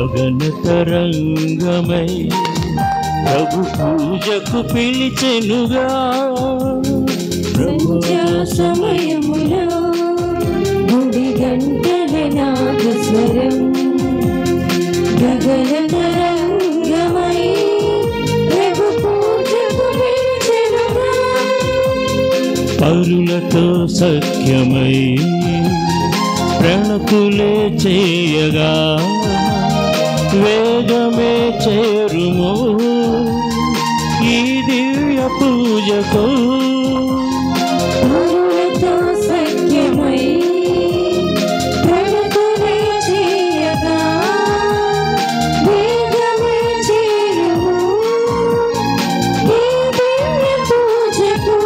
గగన తరంగమై ప్రభు పూజకు పిలిచెనుగా. సంధ్యా సమయములో గుడి గంటల నాదస్వరం గగన తరంగమై ప్రభు పూజకు పిలిచెనుగా. పరులతో సఖ్యమై ప్రణతులే చేయగా వేగమే చేరుము ఈ దివ్య పూజకు. పరులతో సఖ్యమై ప్రణతులే చేయగా వేగమే చేరుము ఈ దివ్య పూజకు.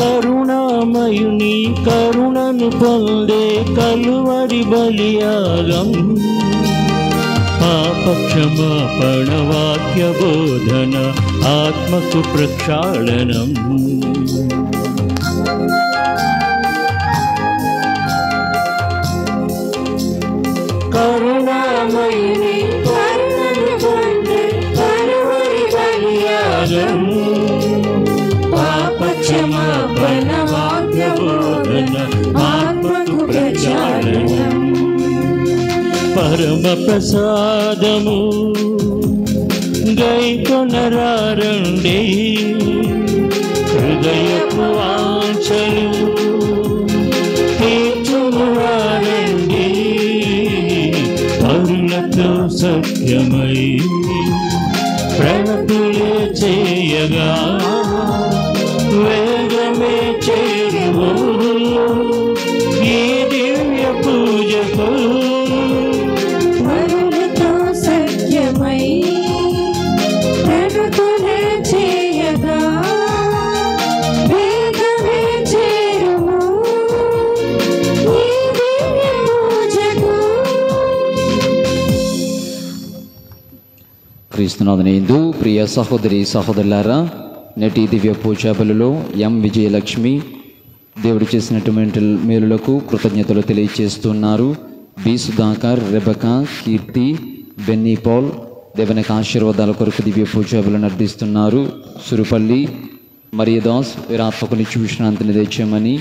కరుణామయుని కరుణను పొందే కలువరి బలియాగం పాపక్షమాపణ వాక్య బోధన ఆత్మకు ప్రక్షాళనం. కరుణామయుని కరుణను పొందే కలువరి బలియాగం పాపక్షమాపణ వాక్య బోధన ఆత్మకు ప్రక్షాళనం. పరమ ప్రసాదము గైకొనరారండి హృదయపు వాంఛలు తీర్చువారండి. పరులతో సఖ్యమై ప్రణతులే చేయగా వేగమే చేరువు ఈ దివ్య పూజకు. పరులతో సఖ్యమై ప్రణతులే చేయగా వేగమే చేరుము ఈ దివ్య పూజకు. క్రీస్తునాథునియందు ప్రియ సహోదరి సహోదరులారా, నేటి దివ్య పూజా బలిలో ఎం విజయలక్ష్మి దేవుడు చేసినటువంటి మేలులకు కృతజ్ఞతలు తెలియజేస్తున్నారు. బి సుధాకర్, రెబకా, కీర్తి, బెన్నీ పాల్ దేవునికి ఆశీర్వాదాల కొరకు దివ్య పూజా బలులను అర్పిస్తున్నారు. సురుపల్లి మరియదాస్ వీరాత్మకుని విశ్రాంతిని తెచ్చామని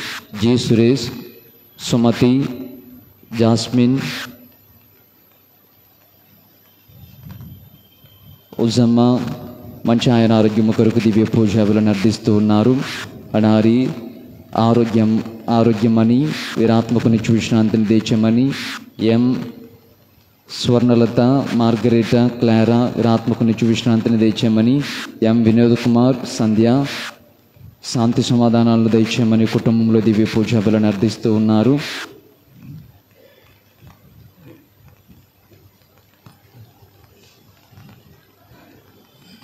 జి సురేష్, సుమతి, జాస్మిన్, ఉజమ్మ మంచి ఆయన ఆరోగ్యము కొరకు దివ్య పూజాబులను అర్పిస్తూ ఉన్నారు. అడారి ఆరోగ్యమని వీరాత్మకుని విశ్రాంతిని తెచ్చమని ఎం స్వర్ణలత, మార్గరేట, క్లారా వీరాత్మకుని విశ్రాంతిని తెచ్చామని ఎం వినోద్ కుమార్, సంధ్య శాంతి సమాధానాలను తెచ్చామని కుటుంబంలో దివ్య పూజాబులను అర్పిస్తూ ఉన్నారు.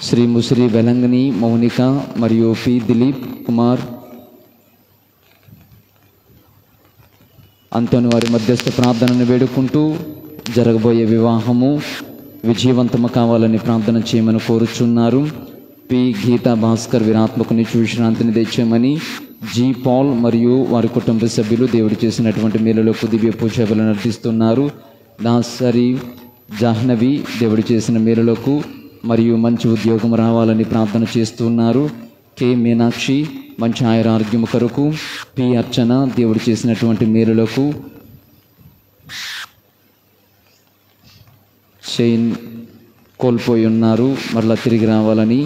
శ్రీ ముసిరి వెలంగని మౌనిక మరియు పి దిలీప్ కుమార్ అంతోని వారి మధ్యస్థ ప్రార్థనను వేడుకుంటూ జరగబోయే వివాహము విజయవంతము కావాలని ప్రార్థన చేయమని కోరుచున్నారు. పి గీతా భాస్కర్ వీరాత్మకుని విశ్రాంతిని తెచ్చామని జి పాల్ మరియు వారి కుటుంబ సభ్యులు దేవుడు చేసినటువంటి మేలులకు దివ్య పూజలను అర్పిస్తున్నారు. దాసరి జాహ్నవి దేవుడు చేసిన మేలులకు మరియు మంచి ఉద్యోగం రావాలని ప్రార్థన చేస్తున్నారు. కె మీనాక్షి మంచి ఆరోగ్యం కొరకు, పి అర్చన దేవుడు చేసినటువంటి మేలులకు, చైన్ కోల్పోయి ఉన్నారు మరలా తిరిగి రావాలని,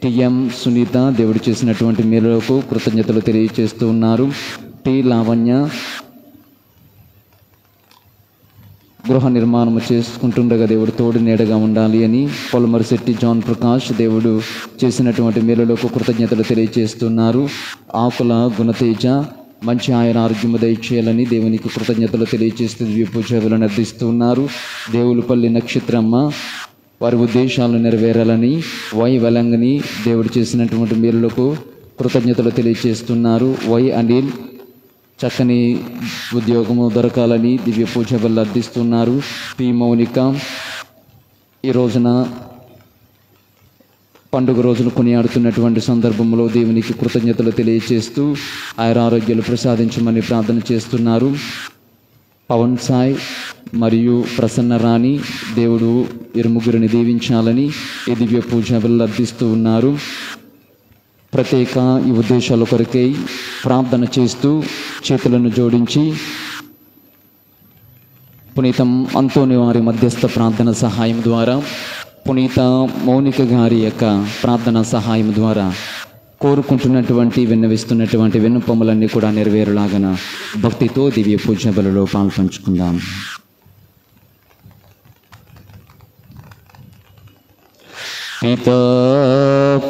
టిఎం సునీత దేవుడు చేసినటువంటి మేలులకు కృతజ్ఞతలు తెలియజేస్తూ ఉన్నారు. టి లావణ్య గృహ నిర్మాణం చేసుకుంటుండగా దేవుడు తోడు నీడగా ఉండాలి అని, పొలమరిశెట్టి జాన్ ప్రకాష్ దేవుడు చేసినటువంటి మేలులకు కృతజ్ఞతలు తెలియజేస్తున్నారు. ఆకుల గుణతేజ మంచి ఆరోగ్యము దయచేయాలని దేవునికి కృతజ్ఞతలు తెలియజేస్తూ దివ్య పూజలను అర్పిస్తున్నారు. దేవులపల్లి నక్షత్రమ్మ వారి ఉద్దేశాలు నెరవేరాలని, వై వెలంగని దేవుడు చేసినటువంటి మేలులకు కృతజ్ఞతలు తెలియజేస్తున్నారు. వై అనిల్ చక్కని ఉద్యోగము దొరకాలని దివ్య పూజ వల్ల అర్థిస్తున్నారు. పి మౌనిక ఈ రోజున పండుగ రోజును కొనియాడుతున్నటువంటి సందర్భంలో దేవునికి కృతజ్ఞతలు తెలియజేస్తూ ఆయన ఆరోగ్యాలు ప్రసాదించమని ప్రార్థన చేస్తున్నారు. పవన్ సాయ్ మరియు ప్రసన్న రాణి దేవుడు ఇరుముగ్గురిని దీవించాలని ఈ దివ్య పూజ వల్ల అర్థిస్తూ ఉన్నారు. ప్రత్యేక ఈ ఉద్దేశాల కొరకై ప్రార్థన చేస్తూ చేతులను జోడించి పునీత అంతోని వారి మధ్యస్థ ప్రార్థన సహాయం ద్వారా, పునీత మౌనిక గారి యొక్క ప్రార్థన సహాయం ద్వారా కోరుకుంటున్నటువంటి విన్నవిస్తున్నటువంటి విన్నపములన్నీ కూడా నెరవేరులాగన భక్తితో దివ్య పూజ బలిలో పాల్పంచుకుందాం. పితా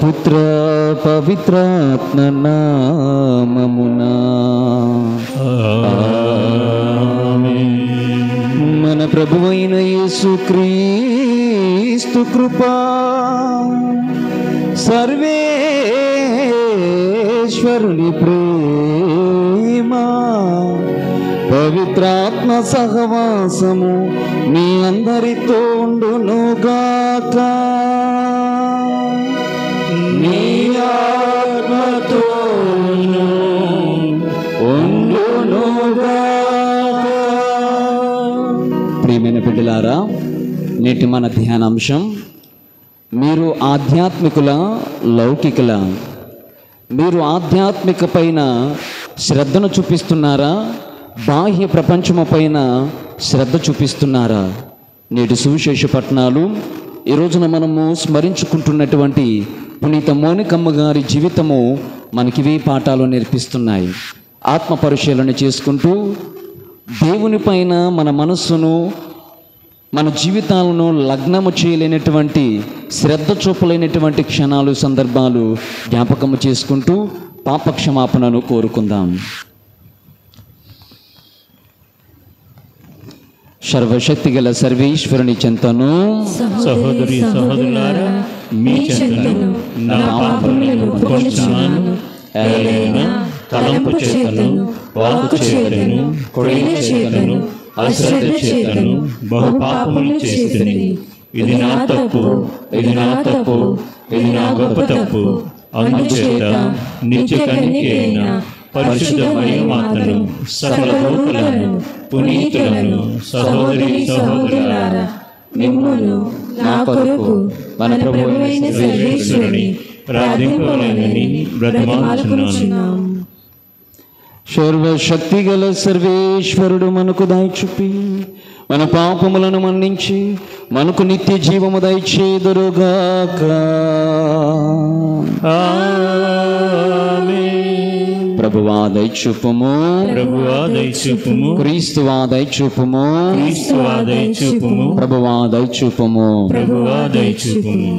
పుత్ర పవిత్రాత్మ నామమునా మన ప్రభువైన యేసుక్రీస్తు కృపా, సర్వేశ్వరుని ప్రేమ, పవిత్రాత్మ సహవాసము మీ అందరితో ఉండునుగాక. నీ ఆత్మతోను ఉండునుగాక. ప్రియమైన బిడ్డలారా, నేటి మన ధ్యానాంశం మీరు ఆధ్యాత్మికుల లౌకికుల. మీరు ఆధ్యాత్మిక పైన శ్రద్ధను చూపిస్తున్నారా, బాహ్య ప్రపంచము పైన శ్రద్ధ చూపిస్తున్నారా? నేటి సువిశేష పట్టణాలు ఈ రోజున మనము స్మరించుకుంటున్నటువంటి పునీత మౌనికమ్మ గారి జీవితము మనకివే పాఠాలు నేర్పిస్తున్నాయి. ఆత్మ పరిశీలన చేసుకుంటూ దేవుని పైన మన మనస్సును, మన జీవితాలను లగ్నము చేయలేనటువంటి, శ్రద్ధ చూపలేనటువంటి క్షణాలు, సందర్భాలు జ్ఞాపకము చేసుకుంటూ పాపక్షమాపణను కోరుకుందాం. సర్వశక్తి గల సర్వేశ్వరుని చెంతను, సహోదరి సహోదరులారా, మీ చెంతను నా పాపములను ఒప్పుకొనుచున్నాను. ఏలైనా తలంపు చేతను, వాక్కు చేతను, కొడిన చేతను, అశ్రద్ధ చేతను బహు పాపములు చేస్తుని. ఇది నా తప్పు, ఇది నా తప్పు, ఇది నా గొప్ప తప్పు. అందుచేత నిత్య కన్యక అయిన పరిశుద్ధ మరియమాతను, సకల దూతలను, పునీతులను, సహోదరి సహోదరులారా, మిమ్మును నా కొరకు మన ప్రభువైన సర్వేశ్వరుని ప్రార్థింపవలెనని బ్రతిమాలుకొనుచున్నాము. సర్వశక్తి గల సర్వేశ్వరుడు మనకు దయచూపి మన పాపములను మన్నించి మనకు నిత్య జీవము దయచేదురుగాక. ప్రభువా దయచూపుము, ప్రభువా దయచూపుము, క్రీస్తువా దయచూపుము, క్రీస్తువా దయచూపుము, ప్రభువా దయచూపుము. ప్రభువా దయచూపుము.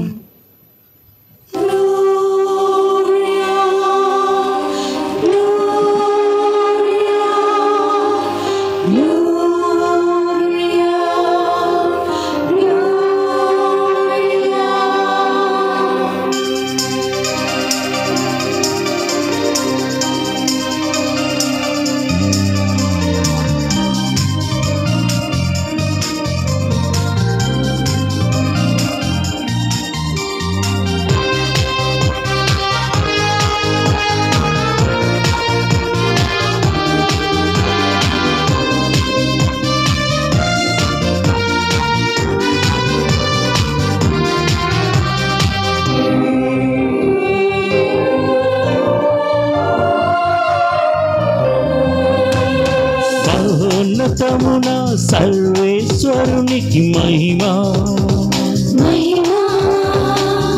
మహోన్నతమున సర్వేశ్వరునికి మహిమా,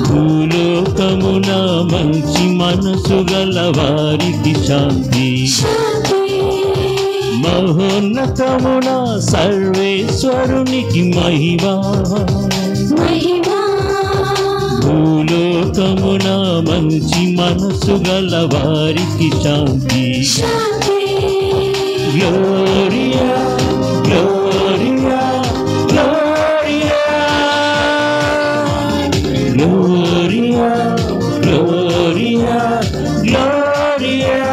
భూలోకమున మంచి మనసు గల వారికి శాంతి. మహోన్నతమున సర్వేశ్వరునికి మహిమా, భూలోకమున మంచి మనసు గల వారికి శాంతి. Gloria, Gloria, Gloria, Gloria, Gloria, Gloria.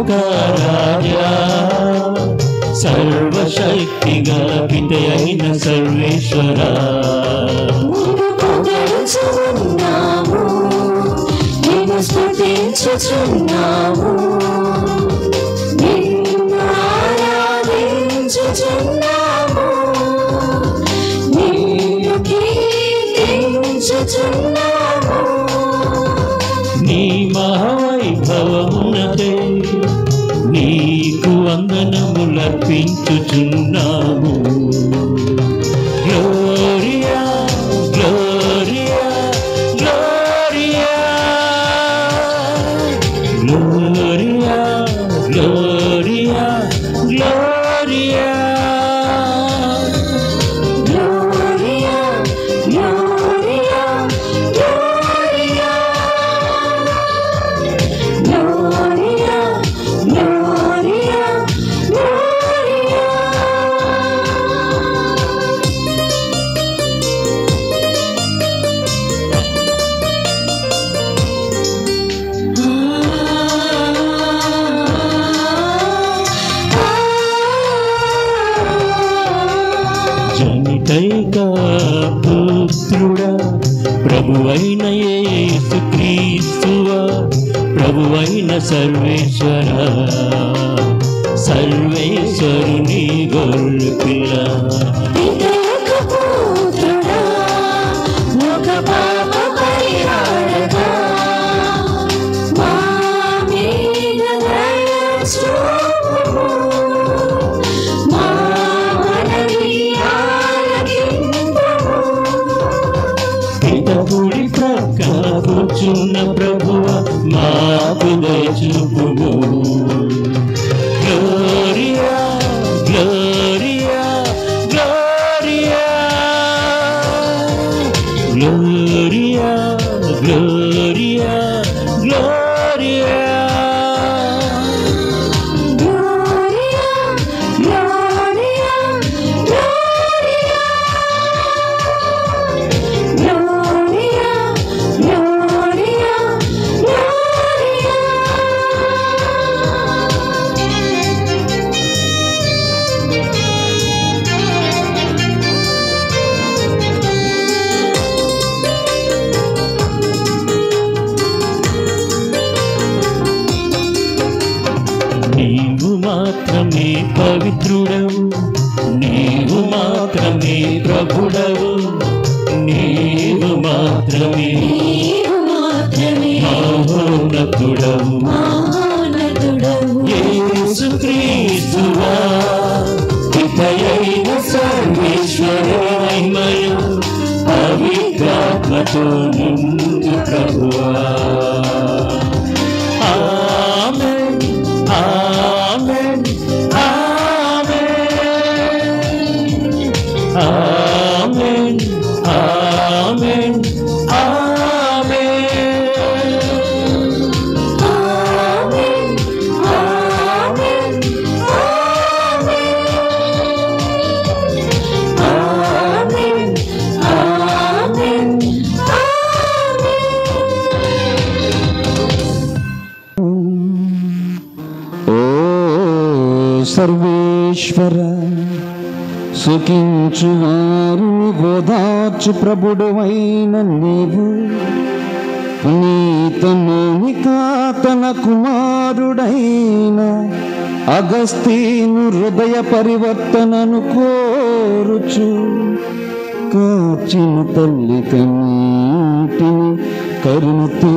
లోకరాజా సర్వశక్తి గల పిత అయిన సర్వేశ్వరా పొగడుచున్నాము, నిన్ను స్తుతించుచున్నాము, నిన్ను ఆరాధించుచున్నాము, నిన్ను కీర్తించుచున్నాము. నీ మహావైభవమునదే నీకు వందనములర్పించుచున్నాము. గ్లోరియా గ్లోరియా గ్లోరియా గ్లోరియా గ్లోరియా గ్లోరియా Gloria, Gloria, Gloria, Gloria, Gloria, Gloria. జనితైక పుత్రుడా ప్రభువైన యేసుక్రీస్తువా ప్రభువైన సర్వేశ్వర సర్వేశ్వరుని గొర్రెపిల్ల పితయొక్క పుత్రుడా, లోక పాప పరిహారకా, మా మీద దయ చూపుము, మా మనవి ఆలకింపుము. పితపుడి ప్రక్కన కూర్చున్న ప్రభువ మాకు దయచూపుము. గ్లోరియా గ్లోరియా గ్లోరియా గ్లోరియా గ్లోరియా గ్లోరియా Gloria, Gloria, Gloria, Gloria, Gloria, నీవు మాత్రమే పవిత్రుడవు, నీవు మాత్రమే ప్రభుడవు, నీవు మాత్రమే నీవు మాత్రమే మహోన్నతుడవు. మహోన్నతుడవు. యేసుక్రీస్తువా పితయైన సర్వేశ్వరునిమయ పవిత్రాత్మతో నిండు ప్రభువా. ఆమేన్ ఆమేన్ ఆమేన్ ఆమేన్ ఆమేన్ ఆమేన్, ఆమేన్, ఆమేన్, ఆమేన్, ఓ సర్వేశ్వర సుఖించువారు ఓదార్చు ప్రభుడవైన నీవు నీతమోనిక తన కుమారుడైన అగస్తీను హృదయ పరివర్తనను కోరుచు కాచిన తల్లి కన్నీటిని కరుణతో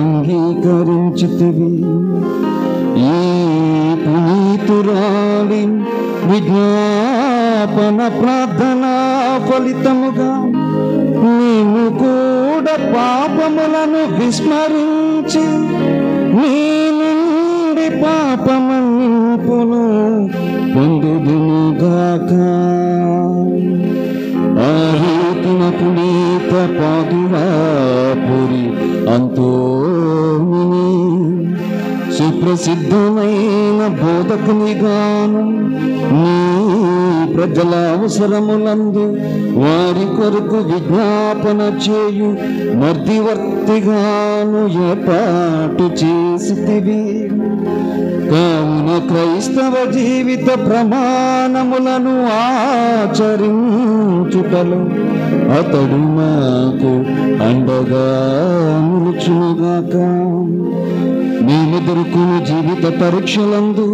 అంగీకరించితివి. ఈ పునీతురాలి విజ్ఞాపన ప్రార్థన ఫలితముగా నీవు కూడా పాపములను విస్మరించి నీ నుండి పాపమన్నింపును పొందుదునుగాక. ఆహేతున పునీత పాదువాపురి అంతోని సుప్ర ప్రసిద్ధమైన బోధకునిగాను నీ ప్రజల అవసరములందు వారి కొరకు విజ్ఞాపన చేయు మధ్యవర్తిగాను ఏర్పాటు చేసితివి. కావున క్రైస్తవ జీవిత ప్రమాణములను ఆచరించుటలో అతడు మాకు అండగా నిలుచునుగాక. మేము దొరుకుని జీవిత పరీక్షలందు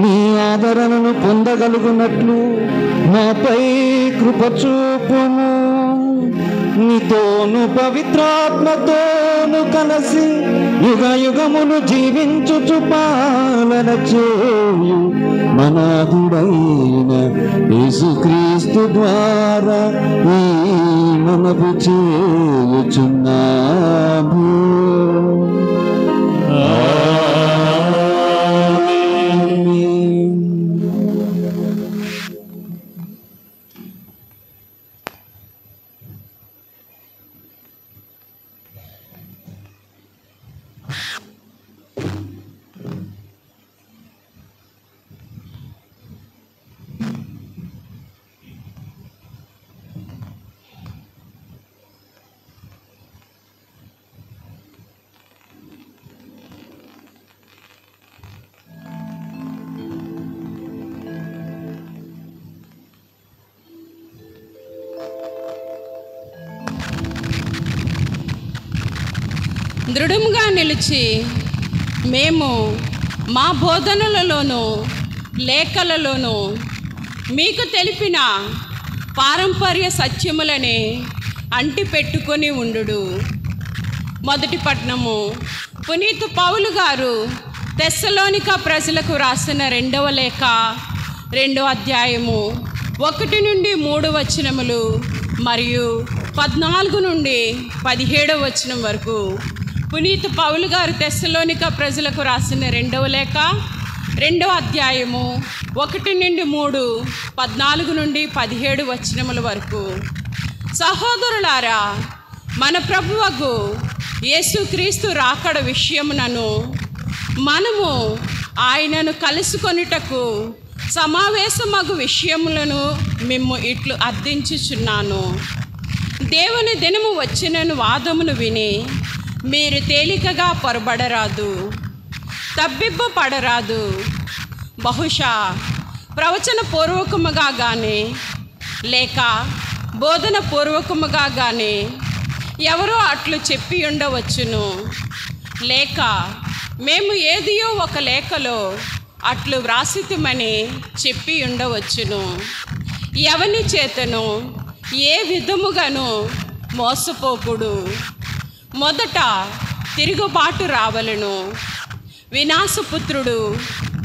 నీ ఆదరణను పొందగలుగునట్లు మాపై కృప చూపుము. నీతోను పవిత్రాత్మతోను కలిసి యుగ యుగములు జీవించుచు పాలన చేయు మనాథుడైన యేసుక్రీస్తు ద్వారా ఈ మనవి చేయుచున్నాము. దృఢముగా నిలిచి మేము మా బోధనలలోనూ లేఖలలోనూ మీకు తెలిపిన పారంపర్య సత్యములని అంటిపెట్టుకొని ఉండు. మొదటి పట్టణము పునీత పౌలు గారు తెస్సలోనిక ప్రజలకు రాసిన 2వ లేఖ 2వ అధ్యాయము 1 నుండి 3 వచనములు మరియు 14 నుండి 17 వచనం వరకు. పునీత పౌలు గారు తెస్సలోనిక ప్రజలకు రాసిన 2వ లేఖ 2వ అధ్యాయము 1 నుండి 3, 14 నుండి 17 వచనముల వరకు. సహోదరులారా, మన ప్రభువగు యేసుక్రీస్తు రాకడ విషయమునను మనము ఆయనను కలుసుకొనుటకు సమావేశమగు విషయములను మేము ఇట్లు అర్థించుచున్నాను. దేవుని దినము వచ్చినను వాదమును విని మీరు తేలికగా పొరబడరాదు, తబ్బిబ్బపడరాదు. బహుశా ప్రవచన పూర్వకముగా కానీ లేక బోధన పూర్వకముగా కానీ ఎవరో అట్లు చెప్పి ఉండవచ్చును. లేక మేము ఏదియో ఒక లేఖలో అట్లు వ్రాసితమని చెప్పి ఉండవచ్చును. ఎవని చేతను ఏ విధముగాను మోసపోకుడు. మొదట తిరుగుబాటు రావలను. వినాశపుత్రుడు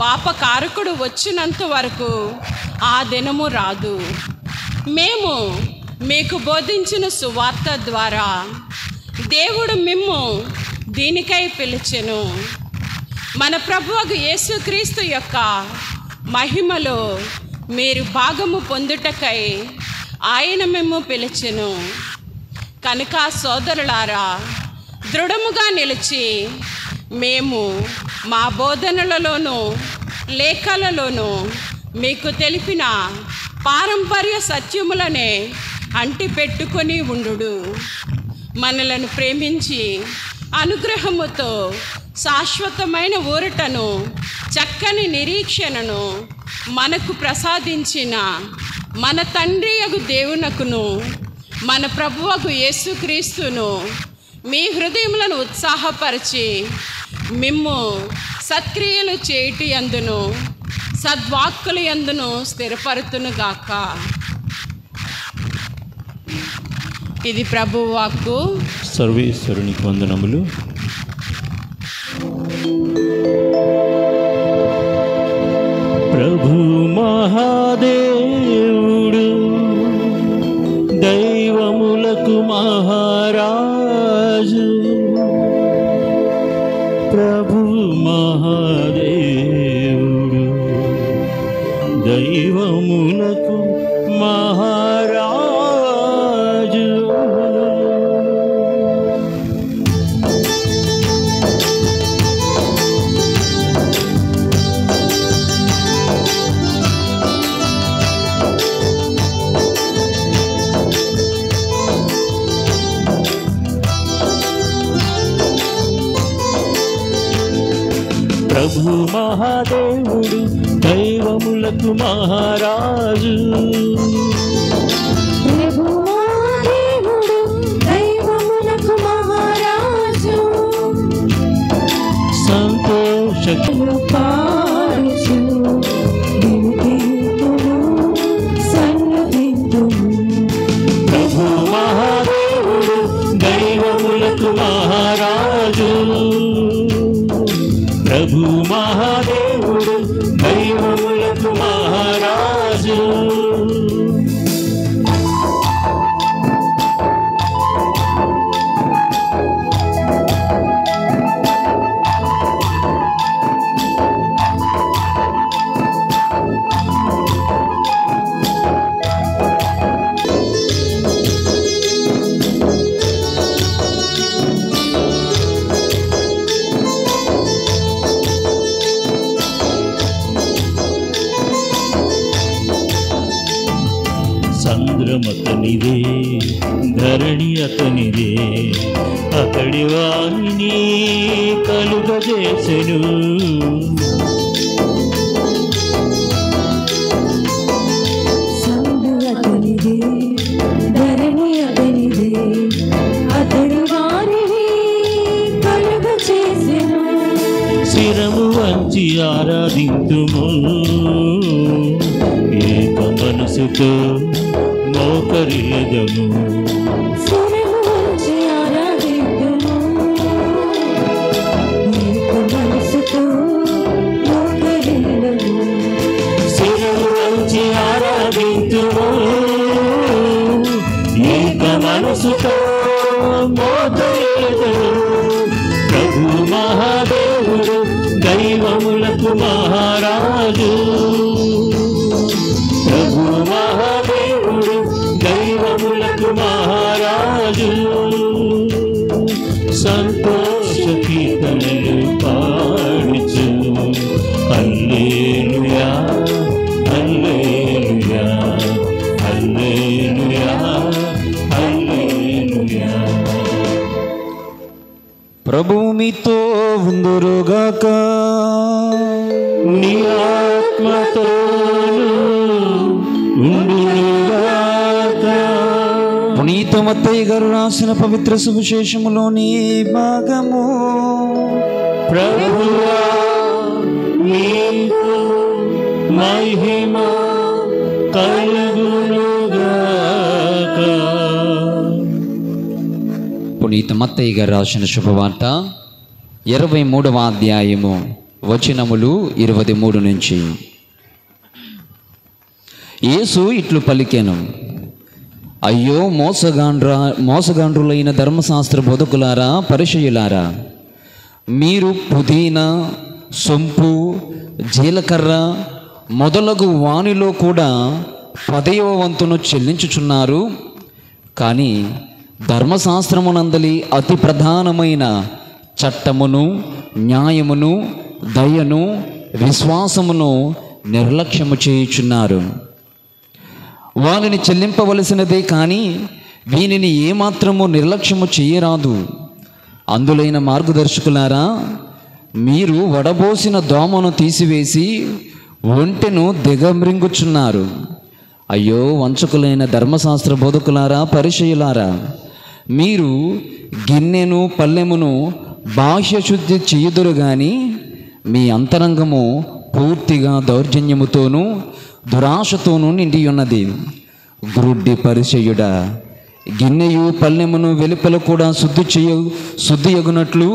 పాపకారకుడు వచ్చినంత వరకు ఆ దినము రాదు. మేము మీకు బోధించిన సువార్త ద్వారా దేవుడు మిమ్ము దీనికై పిలిచెను. మన ప్రభువగు యేసుక్రీస్తు యొక్క మహిమలో మీరు భాగము పొందుటకై ఆయన మిమ్ము పిలిచెను. కనుక సోదరులారా, దృఢముగా నిలిచి మేము మా బోధనలలోనూ లేఖలలోనూ మీకు తెలిపిన పారంపర్య సత్యములనే అంటిపెట్టుకొని ఉండు. మనలను ప్రేమించి అనుగ్రహముతో శాశ్వతమైన ఊరటను చక్కని నిరీక్షణను మనకు ప్రసాదించిన మన తండ్రియగు దేవునకును మన ప్రభువగు యేసుక్రీస్తును మీ హృదయములను ఉత్సాహపరిచి మిమ్ము సత్క్రియలు చేయుట యందును సద్వాక్కుల యందును స్థిరపరుతునుగాక. ఇది ప్రభువు వాక్కు. సర్వేశ్వరునికి వందనములు. ప్రభు మహాదేవుడు దైవములకు మహారాజు. ప్రభు మహాదేవుడు దైవములకు మహారాజు. మహాదేవుడు దైవములకు మహారాజు. ప్రభువా దేవుడు దైవములకు మహారాజు. సంతోష పాడుచు వినుతింతుము సన్నతింతుము. ప్రభు మహాదేవుడు దైవములకు మహారాజు. ప్రభు మహాదేవుడు దైవములకు మహారాజు. సంద్రమతనిదే ధరణి అతనిదే, అతడి వాణిని కలుగజేసెను. సందు అతనిదే ధరణి అతనిదే, అతడు వారిని కలుగచేసెను. శిరము వంచి ఆరాధింతుము, ఏక మనసుతో మోకరిల్లెదము. శిరము వంచి ఆరాధింతుము, ఏక మనసుతో మోకరిల్లెదము. శిరము వంచి ఆరాధింతుము, ఏక మనసుతో మోకరిల్లెదము. ప్రభు మహాదేవుడు దైవములకు మహారాజు. ప్రభు మహాదేవుడు దైవములకు మహారాజు. సంతోష కీర్తనలు పాడుచు హల్లెలూయా హల్లెలూయా హల్లెలూయా హల్లెలూయా. ప్రభువు మీతో ఉందురుగాక. నీ ఆత్మతోను ఉండుగాక. పునీత మత్తయి గారు రాసిన పవిత్ర సువిశేషములోని భాగము. ప్రభువా నీకు మహిమ కలుగునుగాక. పునీత మత్తయి గారు రాసిన శుభవార్త 23వ అధ్యాయము వచనములు 23 నుంచి. యేసు ఇట్లు పలికెను, అయ్యో మోసగాండ్రులైన ధర్మశాస్త్ర బోధకులారా, పరిసయ్యులారా, మీరు పుదీనా, సొంపు, జీలకర్ర మొదలగు వానిలో కూడా 10వ వంతును చెల్లించుచున్నారు, కానీ ధర్మశాస్త్రమునందలి అతి ప్రధానమైన చట్టమును, న్యాయమును, దయను, విశ్వాసమును నిర్లక్ష్యము చేయుచున్నారు. వానిని చెల్లింపవలసినదే కానీ వీనిని ఏమాత్రము నిర్లక్ష్యము చేయరాదు. అందులైన మార్గదర్శకులారా, మీరు వడబోసిన దోమను తీసివేసి ఒంటెను దిగమ్రింగుచున్నారు. అయ్యో వంచకులైన ధర్మశాస్త్ర బోధకులారా, పరిసయ్యులారా, మీరు గిన్నెను పల్లెమును బాహ్య శుద్ధి చేయుదురు గాని మీ అంతరంగము పూర్తిగా దౌర్జన్యముతోనూ దురాశతోనూ నిండి ఉన్నది. గ్రుడ్డి పరిచయుడా, గిన్నెయు పల్లెమును వెలుపల కూడా శుద్ధి యగునట్లు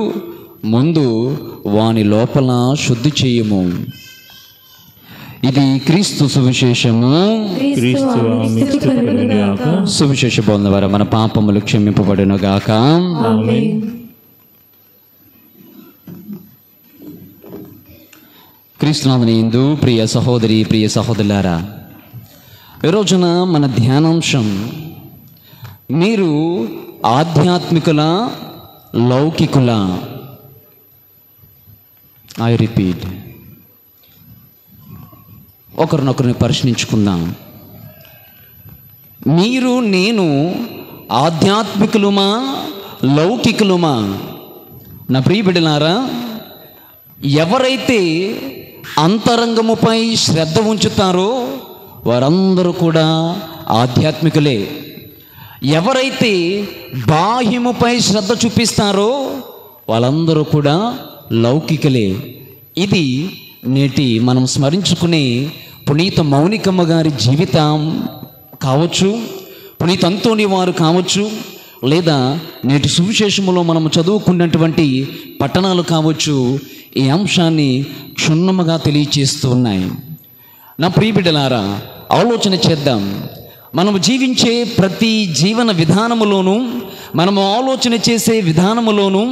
ముందు వాని లోపల శుద్ధి చేయము. ఇది క్రీస్తు సువిశేషము. సువిశేష బోధన ద్వారా మన పాపములు క్షమింపబడును గాక. క్రీస్తునాథుని యందు ప్రియ సహోదరి, ప్రియ సహోదరులారా, ఈ రోజున మన ధ్యానాంశం, మీరు ఆధ్యాత్మికుల, లౌకికుల. I repeat, ఒకరినొకరిని ప్రశ్నించుకుందాం. మీరు, నేను ఆధ్యాత్మికులమా, లౌకికులమా? నా ప్రియ బిడ్డలారా, ఎవరైతే అంతరంగముపై శ్రద్ధ ఉంచుతారో వారందరూ కూడా ఆధ్యాత్మికులే. ఎవరైతే బాహ్యముపై శ్రద్ధ చూపిస్తారో వాళ్ళందరూ కూడా లౌకికులే. ఇది నేటి మనం స్మరించుకునే పునీత మౌనికమ్మ గారి జీవితం కావచ్చు, పునీత అంతోని వారు కావచ్చు, లేదా నేటి సువిశేషములో మనం చదువుకున్నటువంటి పట్టణాలు కావచ్చు, ఈ అంశాన్ని క్షుణ్ణముగా తెలియచేస్తూ ఉన్నాయి. నా ప్రియ బిడ్డలారా, ఆలోచన చేద్దాం. మనము జీవించే ప్రతి జీవన విధానములోనూ, మనము ఆలోచన చేసే విధానములోనూ,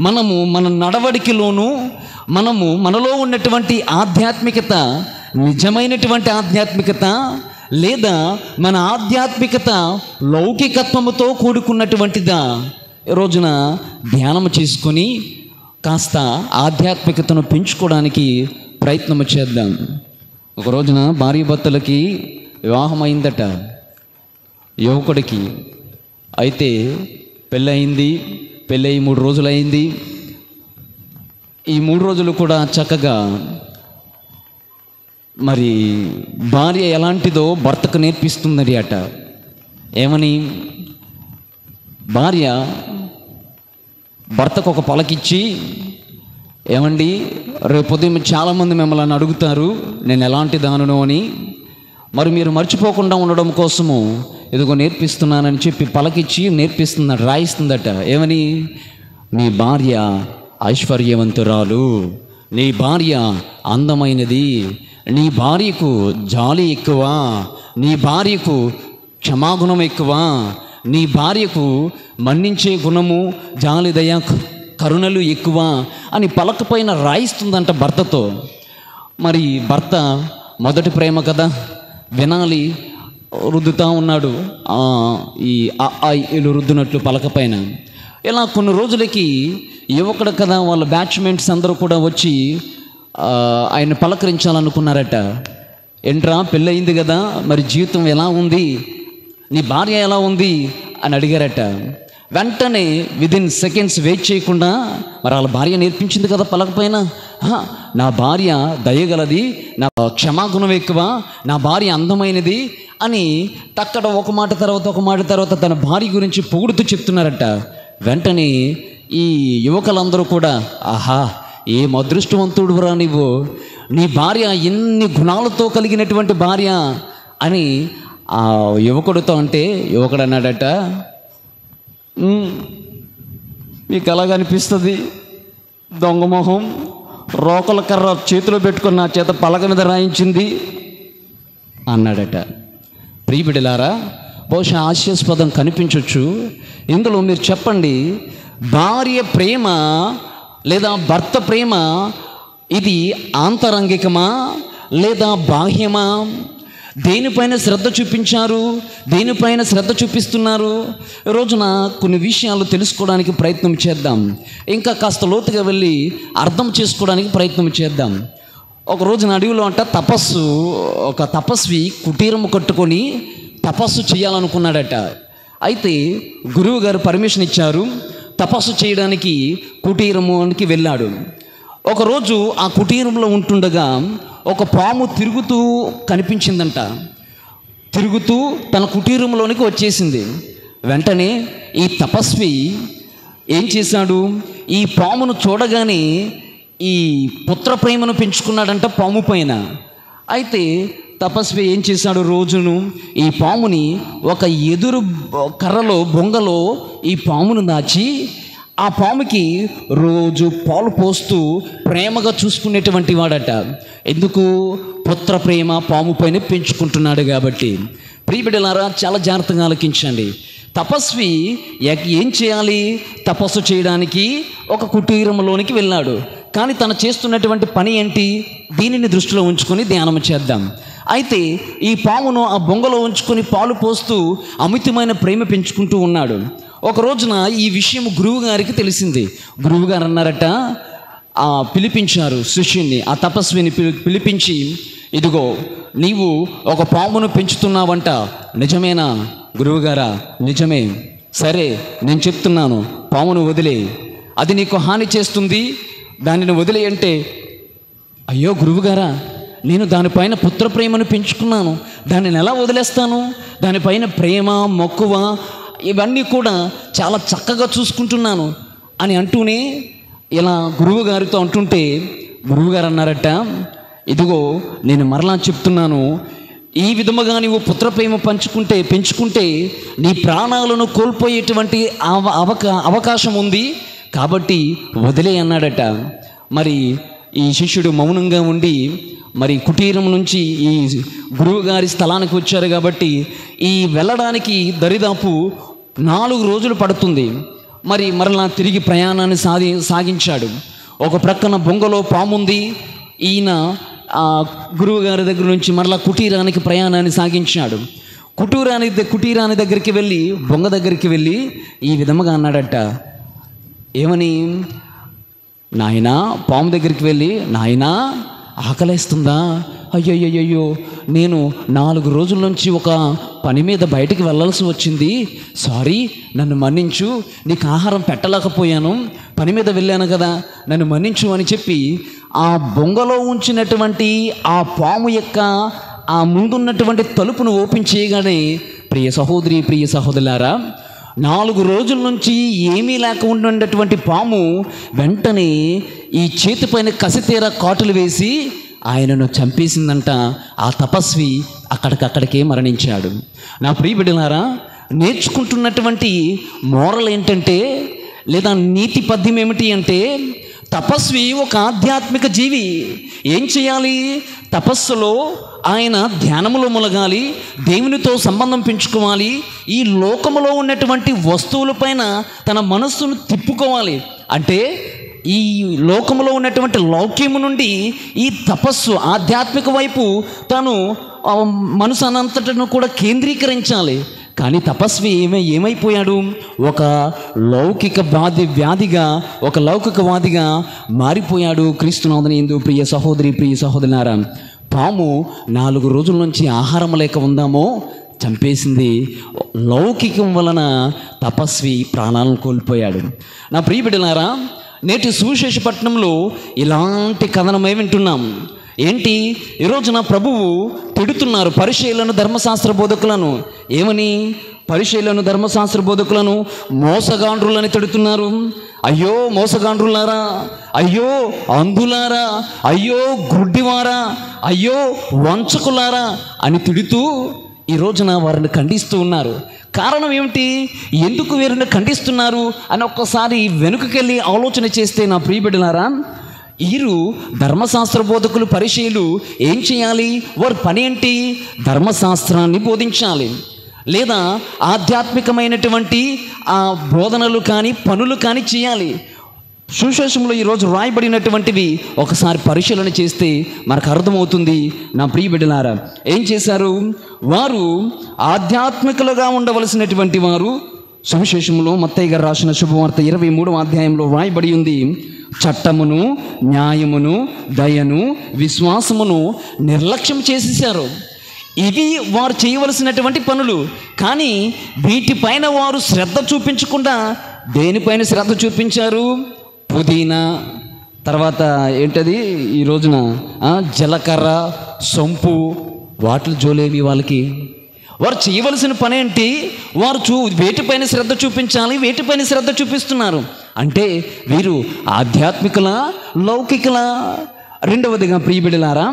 మనము మన నడవడికలోనూ, మనలో ఉన్నటువంటి ఆధ్యాత్మికత నిజమైనటువంటి ఆధ్యాత్మికత, లేదా మన ఆధ్యాత్మికత లౌకికత్వముతో కూడుకున్నటువంటిదా, ఈ రోజున ధ్యానం చేసుకొని కాస్త ఆధ్యాత్మికతను పెంచుకోవడానికి ప్రయత్నం చేద్దాం. ఒక రోజున భార్య భర్తలకి వివాహం అయిందట, యువకుడికి. అయితే పెళ్ళయి 3 రోజులైంది. ఈ 3 రోజులు కూడా చక్కగా మరి భార్య ఎలాంటిదో భర్తకు నేర్పిస్తుందని అట. ఏమని? భార్య భర్తకు ఒక పలకిచ్చి, ఏమండి రేపు ఉదయం చాలామంది మిమ్మల్ని అడుగుతారు నేను ఎలాంటి దానును అని, మరి మీరు మర్చిపోకుండా ఉండడం కోసము ఇదిగో నేర్పిస్తున్నానని చెప్పి పలకిచ్చి నేర్పిస్తుందట, రాయిస్తుందట. ఏమని? నీ భార్య ఐశ్వర్యవంతురాలు, నీ భార్య అందమైనది, నీ భార్యకు జాలి ఎక్కువ, నీ భార్యకు క్షమాగుణం ఎక్కువ, నీ భార్యకు మన్నించే గుణము, జాలి, దయ, కరుణలు ఎక్కువ అని పలక పైన రాయిస్తుందంట భర్తతో. మరి భర్త మొదటి ప్రేమ కదా, వినాలి, రుద్దుతూ ఉన్నాడు. ఈ ఇలు రుద్దునట్లు పలక పైన. ఇలా కొన్ని రోజులకి యువకుడు కదా, వాళ్ళ బ్యాచ్మెంట్స్ అందరూ కూడా వచ్చి ఆయన పలకరించాలనుకున్నారట. ఏంట్రా పెళ్ళయింది కదా, మరి జీవితం ఎలా ఉంది, నీ భార్య ఎలా ఉంది అని అడిగారట. వెంటనే విదిన్ సెకండ్స్ వెయిట్ చేయకుండా, మరి వాళ్ళ భార్య నేర్పించింది కదా పలక పైన, నా భార్య దయగలది, నా క్షమాగుణం ఎక్కువ, నా భార్య అందమైనది అని టక్కడ ఒక మాట తర్వాత తన భార్య గురించి పొగుడుతూ చెప్తున్నారట. వెంటనే ఈ యువకులందరూ కూడా, ఆహా ఏం అదృష్టవంతుడురా నీవు, నీ భార్య ఎన్ని గుణాలతో కలిగినటువంటి భార్య అని ఆ యువకుడితో అంటే, యువకుడు అన్నాడట, మీకు ఎలాగ అనిపిస్తుంది, దొంగమొహం, రోకల కర్ర చేతిలో పెట్టుకుని నా చేత పలక మీద రాయించింది అన్నాడట. ప్రియబిడ్డలారా, బహుశా హాస్యాస్పదం కనిపించవచ్చు. ఇందులో మీరు చెప్పండి, భార్య ప్రేమ లేదా భర్త ప్రేమ ఇది ఆంతరంగికమా లేదా బాహ్యమా? దేనిపైన శ్రద్ధ చూపించారు, దేనిపైన శ్రద్ధ చూపిస్తున్నారు? ఈ రోజున కొన్ని విషయాలు తెలుసుకోవడానికి ప్రయత్నం చేద్దాం. ఇంకా కాస్త లోతుగా వెళ్ళి అర్థం చేసుకోవడానికి ప్రయత్నం చేద్దాం. ఒక రోజున అడవిలో ఒక తపస్వి కుటీరము కట్టుకొని తపస్సు చేయాలనుకున్నాడట. అయితే గురువు గారు పర్మిషన్ ఇచ్చారు, తపస్సు చేయడానికి కుటీరముకి వెళ్ళాడు. ఒకరోజు ఆ కుటీరంలో ఉంటుండగా ఒక పాము తిరుగుతూ కనిపించిందంట. తిరుగుతూ తన కుటీరంలోనికి వచ్చేసింది. వెంటనే ఈ తపస్వి ఏం చేశాడు, ఈ పామును చూడగానే ఈ పుత్ర ప్రేమను పెంచుకున్నాడంట పాము పైన. అయితే తపస్వి ఏం చేశాడు, రోజును ఈ పాముని ఒక ఎదురు కర్రలో బొంగలో ఈ పామును దాచి ఆ పాముకి రోజు పాలు పోస్తూ ప్రేమగా చూసుకునేటువంటి వాడట. ఎందుకు? పుత్ర ప్రేమ పాము పైన పెంచుకుంటున్నాడు కాబట్టి. ప్రియబిడ్డలారా, చాలా జాగ్రత్తగా ఆలకించండి. తపస్వి ఏం చేయాలి, తపస్సు చేయడానికి ఒక కుటీరంలోనికి వెళ్ళాడు. కానీ తను చేస్తున్నటువంటి పని ఏంటి, దీనిని దృష్టిలో ఉంచుకొని ధ్యానం చేద్దాం. అయితే ఈ పామును ఆ బొంగలో ఉంచుకొని పాలు పోస్తూ అమితమైన ప్రేమ పెంచుకుంటూ ఉన్నాడు. ఒక రోజున ఈ విషయం గురువు గారికి తెలిసింది. గురువు గారు అన్నారట, పిలిపించారు శిష్యుని, ఆ తపస్విని పిలిపించి, ఇదిగో నీవు ఒక పామును పెంచుతున్నావంట, నిజమేనా? గురువుగారా, నిజమే. సరే నేను చెప్తున్నాను, పామును వదిలే, అది నీకు హాని చేస్తుంది, దానిని వదిలే అంటే అయ్యో గురువుగారా, నేను దానిపైన పుత్ర ప్రేమను పెంచుకున్నాను, దానిని ఎలా వదిలేస్తాను? దానిపైన ప్రేమ, మక్కువ ఇవన్నీ కూడా చాలా చక్కగా చూసుకుంటున్నాను అని అంటూనే ఇలా గురువుగారితో అంటుంటే గురువుగారు అన్నారట, ఇదిగో నేను మరలా చెప్తున్నాను, ఈ విధముగా నీవు పుత్ర ప్రేమ పెంచుకుంటే నీ ప్రాణాలను కోల్పోయేటువంటి అవకాశం ఉంది, కాబట్టి వదిలే అన్నాడట. మరి ఈ శిష్యుడు మౌనంగా ఉండి మరి కుటీరం నుంచి ఈ గురువుగారి స్థలానికి వచ్చారు కాబట్టి ఈ వెళ్ళడానికి దరిదాపు 4 రోజులు పడుతుంది. మరి మరలా తిరిగి ప్రయాణాన్ని సాగించాడు. ఒక ప్రక్కన బొంగలో పాముంది. ఈయన గురువుగారి దగ్గర నుంచి మరలా కుటీరానికి ప్రయాణాన్ని సాగించాడు. కుటీరాని దగ్గరికి వెళ్ళి బొంగ దగ్గరికి వెళ్ళి ఈ విధముగా అన్నాడట, ఏమని? నాయనా, పాము దగ్గరికి వెళ్ళి, నాయనా ఆకలేస్తుందా? అయ్యయ్యో, నేను 4 రోజుల నుంచి ఒక పని మీద బయటికి వెళ్ళాల్సి వచ్చింది, సారీ, నన్ను మన్నించు, నీకు ఆహారం పెట్టలేకపోయాను, పని మీద వెళ్ళాను కదా, నన్ను మన్నించు అని చెప్పి ఆ బొంగలో ఉంచినటువంటి ఆ పాము యొక్క ఆ ముందున్నటువంటి తలుపును ఓపెన్ చేయగానే, ప్రియ సహోదరి, ప్రియ సహోదరులారా, 4 రోజుల నుంచి ఏమీ లేకుండా ఉన్నటువంటి పాము వెంటనే ఈ చేతిపైన కసితీర కాటులు వేసి ఆయనను చంపేసిందంట. ఆ తపస్వి అక్కడికక్కడికే మరణించాడు. నా ప్రియ బిడ్డలారా, నేర్చుకుంటున్నటువంటి మోరల్ ఏంటంటే, లేదా నీతి పద్యం ఏమిటి అంటే, తపస్వి ఒక ఆధ్యాత్మిక జీవి. ఏం చేయాలి? తపస్సులో ఆయన ధ్యానములో ములగాలి, దేవునితో సంబంధం పెంచుకోవాలి, ఈ లోకములో ఉన్నటువంటి వస్తువులపైన తన మనస్సును తిప్పుకోవాలి. అంటే ఈ లోకములో ఉన్నటువంటి లౌక్యము నుండి ఈ తపస్సు ఆధ్యాత్మిక వైపు తను మనసు అనంతటను కూడా కేంద్రీకరించాలి. కానీ తపస్వి ఏమైపోయాడు? ఒక లౌకికవాదిగా మారిపోయాడు. క్రీస్తునాథుని యందు ప్రియ సహోదరి, ప్రియ సహోదరులారా, పాము 4 రోజుల నుంచి ఆహారం లేక ఉందామో చంపేసింది. లౌకికం వలన తపస్వి ప్రాణాలను కోల్పోయాడు. నా ప్రియ బిడ్డలారా, నేటి సువిశేషపట్నంలో ఇలాంటి కథనమే వింటున్నాం. ఏంటి? ఈరోజున ప్రభువు తిడుతున్నారు పరిసయ్యులను, ధర్మశాస్త్ర బోధకులను. ఏమని? పరిసయ్యులను, ధర్మశాస్త్ర బోధకులను మోసగాండ్రులని తిడుతున్నారు. అయ్యో మోసగాండ్రులారా, అయ్యో అంధులారా, అయ్యో గుడ్డివారా, అయ్యో వంచకులారా అని తిడుతూ ఈ రోజున వారిని ఖండిస్తూ ఉన్నారు. కారణం ఏమిటి? ఎందుకు వీరిని ఖండిస్తున్నారు అని ఒక్కసారి వెనుకకెళ్ళి ఆలోచన చేస్తే, నా ప్రియ బిడ్డలారా, వీరు ధర్మశాస్త్ర బోధకులు, పరిసయ్యులు ఏం చేయాలి? వారి పని ఏంటి? ధర్మశాస్త్రాన్ని బోధించాలి, లేదా ఆధ్యాత్మికమైనటువంటి ఆ బోధనలు కానీ పనులు కానీ చేయాలి. సువిశేషంలో ఈరోజు రాయబడినటువంటివి ఒకసారి పరిశీలన చేస్తే మనకు అర్థమవుతుంది. నా ప్రియ బిడ్డలారా, ఏం చేశారు? వారు ఆధ్యాత్మికులుగా ఉండవలసినటువంటి వారు. సువిశేషంలో మత్తయి గారు రాసిన శుభవార్త 23వ అధ్యాయంలో రాయబడి ఉంది, చట్టమును, న్యాయమును, దయను, విశ్వాసమును నిర్లక్ష్యం చేసేశారు. ఇవి వారు చేయవలసినటువంటి పనులు. కానీ వీటిపైన వారు శ్రద్ధ చూపించకుండా దేనిపైన శ్రద్ధ చూపించారు? పుదీనా, తర్వాత ఏంటది ఈ రోజున జీలకర్ర, సొంపు, వాటి జోలేమి వాళ్ళకి. వారు చేయవలసిన పని ఏంటి? వారు వేటిపైన శ్రద్ధ చూపించాలి, వేటిపైన శ్రద్ధ చూపిస్తున్నారు అంటే వీరు ఆధ్యాత్మికులా, లౌకికులా? రెండవదిగా ప్రియ బిడ్డలారా,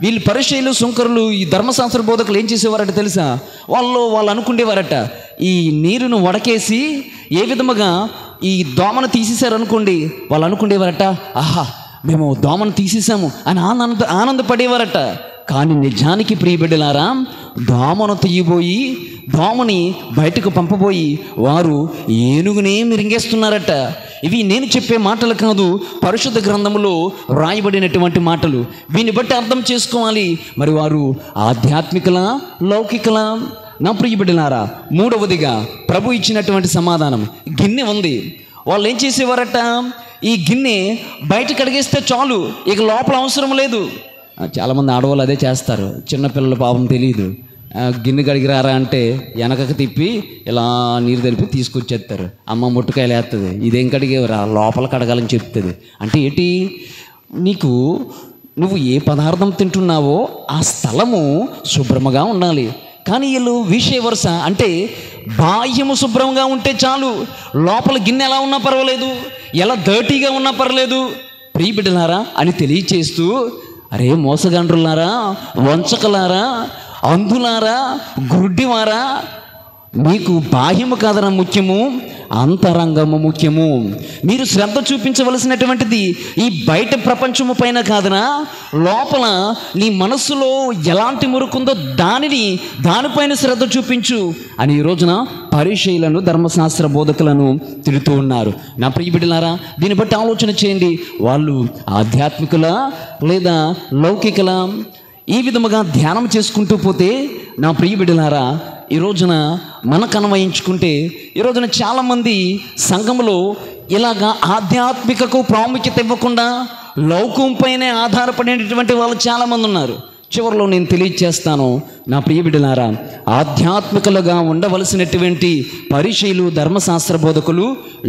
వీళ్ళు పరిసయ్యులు, సుంకరులు, ఈ ధర్మశాస్త్ర బోధకులు ఏం చేసేవారట తెలుసా? వాళ్ళు అనుకునేవారట, ఈ నీరును వడకేసి ఏ విధముగా ఈ దోమను తీసేశారనుకోండి, వాళ్ళు అనుకునేవారట, ఆహా మేము దోమను తీసేసాము అని ఆనందపడేవారట. కానీ నిజానికి ప్రియ బిడ్డలారా, దోమను తీయబోయి, దోమని బయటకు పంపబోయి వారు ఏనుగునే మిరింగేస్తున్నారట. ఇవి నేను చెప్పే మాటలు కాదు, పరిశుద్ధ గ్రంథములో రాయబడినటువంటి మాటలు. దీన్ని బట్టి అర్థం చేసుకోవాలి, మరి వారు ఆధ్యాత్మికలా, లౌకికలా? నా ప్రియ బిడ్డలారా, మూడవదిగా ప్రభు ఇచ్చినటువంటి సమాధానం, గిన్నె ఉంది. వాళ్ళు ఏం చేసేవారట? ఈ గిన్నె బయటకు అడిగేస్తే చాలు, ఇక లోపల అవసరం లేదు. చాలామంది ఆడవాళ్ళు అదే చేస్తారు. చిన్నపిల్లల పాపం తెలియదు, గిన్నె కడిగిరారా అంటే వెనకకి తిప్పి ఇలా నీరు తెలిపి తీసుకొచ్చేస్తారు. అమ్మ ముట్టుకాయలు వేస్తుంది, ఇదేం కడిగేవరా, లోపల కడగాలని చెప్తుంది. అంటే ఏంటి? నీకు నువ్వు ఏ పదార్థం తింటున్నావో ఆ స్థలము శుభ్రముగా ఉండాలి. కానీ వీళ్ళు విషయ వరుస అంటే బాహ్యము శుభ్రంగా ఉంటే చాలు, లోపల గిన్నె ఎలా ఉన్నా పర్వాలేదు, ఎలా డర్టీగా ఉన్నా పర్లేదు ప్రియ బిడ్డలారా అని తెలియచేస్తూ, అరే మోసగాండ్రులారా, వంచకలారా, అంధులారా, గుడ్డివారా, మీకు బాహ్యము కాదన ముఖ్యము, అంతరంగము ముఖ్యము. మీరు శ్రద్ధ చూపించవలసినటువంటిది ఈ బయట ప్రపంచము పైన కాదనా, లోపల నీ మనస్సులో ఎలాంటి మురుకుందో దానిపైన శ్రద్ధ చూపించు అని ఈ రోజున పరిచయులను, ధర్మశాస్త్ర బోధకులను తిడుతూ ఉన్నారు. నా ప్రియ బిడ్డలారా, దీన్ని బట్టి ఆలోచన చేయండి. వాళ్ళు ఆధ్యాత్మికులా లేదా లౌకికలా? ఈ విధముగా ధ్యానం చేసుకుంటూ పోతే నా ప్రియ బిడ్డలారా, ఈ రోజున మనకు అన్వయించుకుంటే ఈ రోజున చాలామంది సంఘంలో ఇలాగా ఆధ్యాత్మికకు ప్రాముఖ్యత ఇవ్వకుండా లౌకంపైనే ఆధారపడేటటువంటి వాళ్ళు చాలామంది ఉన్నారు. చివరిలో నేను తెలియజేస్తాను నా ప్రియ బిడ్డలారా, ఆధ్యాత్మికలుగా ఉండవలసినటువంటి పరిచయులు, ధర్మశాస్త్ర బోధకులు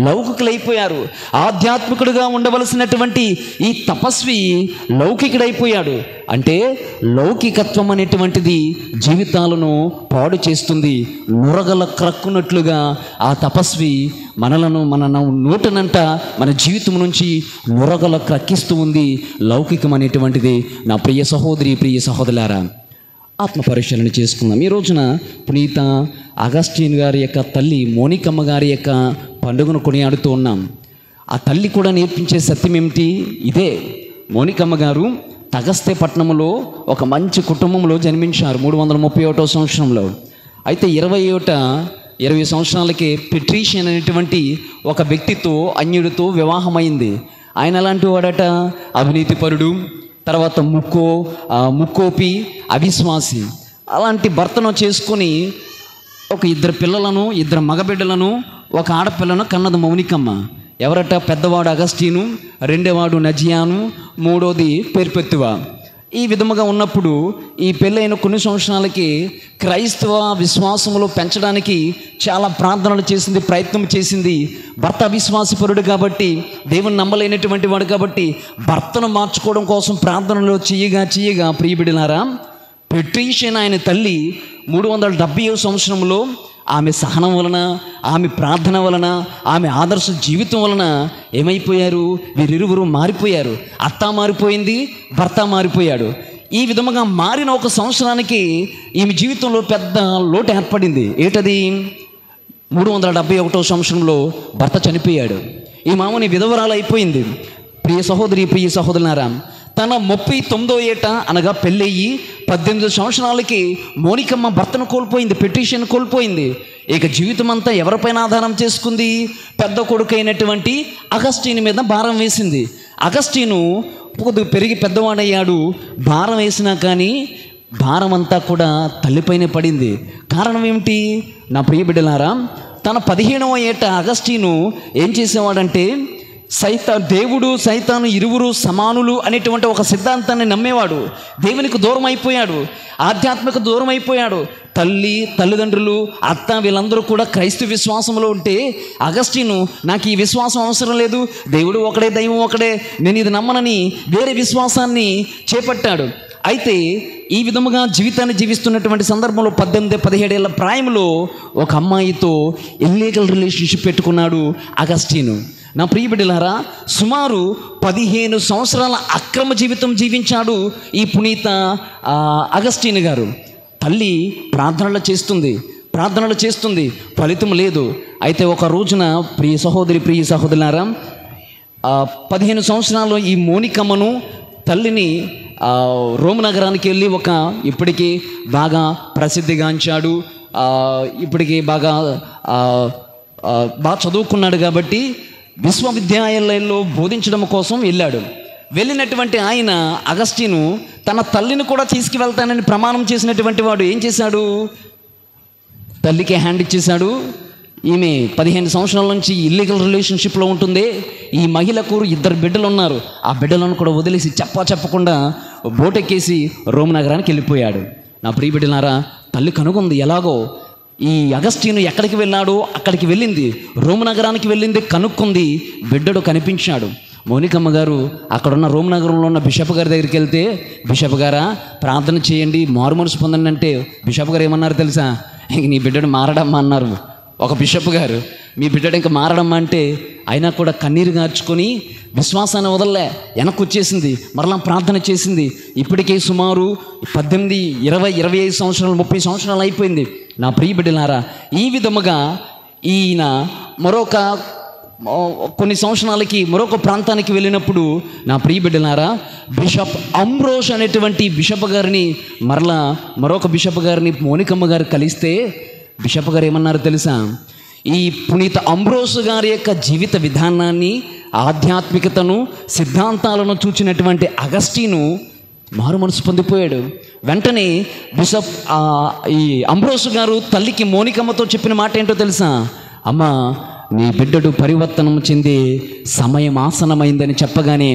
లౌకికులైపోయారు. ఆధ్యాత్మికుడుగా ఉండవలసినటువంటి ఈ తపస్వి లౌకికుడైపోయాడు. అంటే లౌకికత్వం అనేటువంటిది జీవితాలను పాడు చేస్తుంది. నురగల క్రక్కునట్లుగా ఆ తపస్వి మన నోటనంట మన జీవితం నుంచి నురగల క్రక్కిస్తూ ఉంది లౌకికం అనేటువంటిది. నా ప్రియ సహోదరి, ప్రియ సహోదరులారా, ఆత్మ పరిశీలన చేసుకుందాం. ఈ రోజున పునీత అగస్టిన్ గారి యొక్క తల్లి మోనికమ్మ గారి యొక్క పండుగను కొనియాడుతూ ఉన్నాం. ఆ తల్లి కూడా నేర్పించే సత్యం ఏమిటి? ఇదే. మోనికమ్మ గారు తగస్తే పట్టణంలో ఒక మంచి కుటుంబంలో జన్మించారు 331వ సంవత్సరంలో. అయితే 20 సంవత్సరాలకే పెట్రీషియన్ అనేటువంటి ఒక వ్యక్తితో, అన్యుడితో వివాహమైంది. ఆయన అలాంటి వాడట, అవినీతిపరుడు, తర్వాత ముక్కోపి, అవిశ్వాసి. అలాంటి భర్తను చేసుకొని ఒక 2 పిల్లలను, 2 మగబిడ్డలను, ఒక ఆడపిల్లను కన్నది మౌనికమ్మ. ఎవరట? పెద్దవాడు అగస్టీను, రెండోవాడు నజియాను, మూడోది పెర్పెత్తువ. ఈ విధముగా ఉన్నప్పుడు ఈ పెళ్ళైన కొన్ని సంవత్సరాలకి క్రైస్తవ విశ్వాసంలో పెంచడానికి చాలా ప్రార్థనలు చేసింది, ప్రయత్నం చేసింది. భర్త అవిశ్వాసపరుడు కాబట్టి, దేవుని నమ్మలేనటువంటి వాడు కాబట్టి భర్తను మార్చుకోవడం కోసం ప్రార్థనలు చేయగా ప్రియ బిడ్డలారా, పెట్రీషియన్ ఆయన తల్లి 370వ సంవత్సరంలో ఆమె సహనం వలన, ఆమె ప్రార్థన వలన, ఆమె ఆదర్శ జీవితం వలన ఏమైపోయారు? వీరిరువురు మారిపోయారు. అత్త మారిపోయింది, భర్త మారిపోయాడు. ఈ విధముగా మారిన 1 సంవత్సరానికి ఈమె జీవితంలో పెద్ద లోటు ఏర్పడింది. ఏంటది? 371వ సంవత్సరంలో భర్త చనిపోయాడు. ఈ మామని విధవరాలు అయిపోయింది. ప్రియ సహోదరి, ప్రియ సహోదరులారా, తన 39వ ఏట అనగా పెళ్ళయ్యి 18 సంవత్సరాలకి మోనికమ్మ భర్తను కోల్పోయింది, పెట్రీషియన్ కోల్పోయింది. ఇక జీవితం అంతా ఎవరిపైన ఆధారం చేసుకుంది? పెద్ద కొడుకు అయినటువంటి అగస్టీన్ మీద భారం వేసింది. అగస్టీను కొద్దిగా పెరిగి పెద్దవాడయ్యాడు. భారం వేసినా కానీ భారం అంతా కూడా తల్లిపైనే పడింది. కారణం ఏమిటి? నా ప్రియ బిడ్డలారా, తన 15వ ఏట అగస్టీను ఏం చేసేవాడంటే, దేవుడు సైతాను ఇరువురు సమానులు అనేటువంటి ఒక సిద్ధాంతాన్ని నమ్మేవాడు. దేవునికి దూరం అయిపోయాడు, ఆధ్యాత్మిక దూరం అయిపోయాడు. తల్లిదండ్రులు, అత్త వీళ్ళందరూ కూడా క్రైస్తవ విశ్వాసంలో ఉంటే అగస్టీను నాకు ఈ విశ్వాసం అవసరం లేదు, దేవుడు ఒకడే, దైవం ఒకడే, నేను ఇది నమ్మనని వేరే విశ్వాసాన్ని చేపట్టాడు. అయితే ఈ విధముగా జీవితాన్ని జీవిస్తున్నటువంటి సందర్భంలో 18-17 ఏళ్ల ప్రాయంలో ఒక అమ్మాయితో ఇల్లీగల్ రిలేషన్షిప్ పెట్టుకున్నాడు అగస్టీను. నా ప్రియ బిడ్డలారా, సుమారు 15 సంవత్సరాల అక్రమ జీవితం జీవించాడు ఈ పునీత అగస్టీన్ గారు. తల్లి ప్రార్థనలు చేస్తుంది, ఫలితం లేదు. అయితే ఒక రోజున ప్రియ సహోదరి, ప్రియ సహోదరులారా, 15 సంవత్సరాలు ఈ మోనికమ్మను తల్లిని రోమ్ నగరానికి వెళ్ళి ఇప్పటికీ బాగా ప్రసిద్ధిగాంచాడు, ఇప్పటికీ బాగా చదువుకున్నాడు కాబట్టి విశ్వవిద్యాలయంలో బోధించడం కోసం వెళ్ళాడు. వెళ్ళినటువంటి ఆయన అగస్టీను తన తల్లిని కూడా తీసుకువెళ్తానని ప్రమాణం చేసినటువంటి వాడు ఏం చేశాడు? తల్లికి హ్యాండ్ ఇచ్చేశాడు. ఈమె 15 సంవత్సరాల నుంచి ఇల్లీగల్ రిలేషన్షిప్లో ఉంటుంది. ఈ మహిళకు 2 బిడ్డలు ఉన్నారు. ఆ బిడ్డలను కూడా వదిలేసి చెప్పకుండా బోటెక్కేసి రోమ్ నగరానికి వెళ్ళిపోయాడు. నా ప్రియ బిడ్డలారా, తల్లి కనుగొంది. ఎలాగో ఈ అగస్టీను ఎక్కడికి వెళ్ళాడో అక్కడికి వెళ్ళింది, రోమ్ నగరానికి వెళ్ళింది, కనుక్కుంది. బిడ్డడు కనిపించాడు. మౌనికమ్మ గారు అక్కడున్న రోమ్ నగరంలో ఉన్న బిషప్ గారి దగ్గరికి వెళ్తే, బిషప్ గారా ప్రార్థన చేయండి, మారు మనసు పొందండి అంటే బిషప్ గారు ఏమన్నారు తెలుసా? ఇంక నీ బిడ్డడు మారడమ్మా అన్నారు. ఒక బిషప్ గారు మీ బిడ్డడు ఇంకా మారడమ్మా అంటే అయినా కూడా కన్నీరు గార్చుకొని విశ్వాసాన్ని వదలలే, వెనక్కి వచ్చేసింది, మరలా ప్రార్థన చేసింది. ఇప్పటికే సుమారు 18, 20, 25 సంవత్సరాలు, 30 సంవత్సరాలు అయిపోయింది. నా ప్రియ బిడ్డలారా, ఈ విధముగా ఈయన మరొక కొన్ని సంవత్సరాలకి మరొక ప్రాంతానికి వెళ్ళినప్పుడు నా ప్రియ బిడ్డలారా, బిషప్ అంబ్రోస్ అనేటువంటి బిషప్ గారిని మరలా మరొక బిషప్ గారిని మౌనికమ్మ గారు కలిస్తే బిషప్ గారు ఏమన్నారు తెలుసా? ఈ పునీత అంబ్రోస్ గారి యొక్క జీవిత విధానాన్ని, ఆధ్యాత్మికతను, సిద్ధాంతాలను చూచినటువంటి అగస్టీను మారు మనసు పొందిపోయాడు. వెంటనే బిషప్ ఈ అంబ్రోస్ గారు తల్లికి మౌనికమ్మతో చెప్పిన మాట ఏంటో తెలుసా? అమ్మా, నీ బిడ్డడు పరివర్తనం చెందే సమయం ఆసనమైందని చెప్పగానే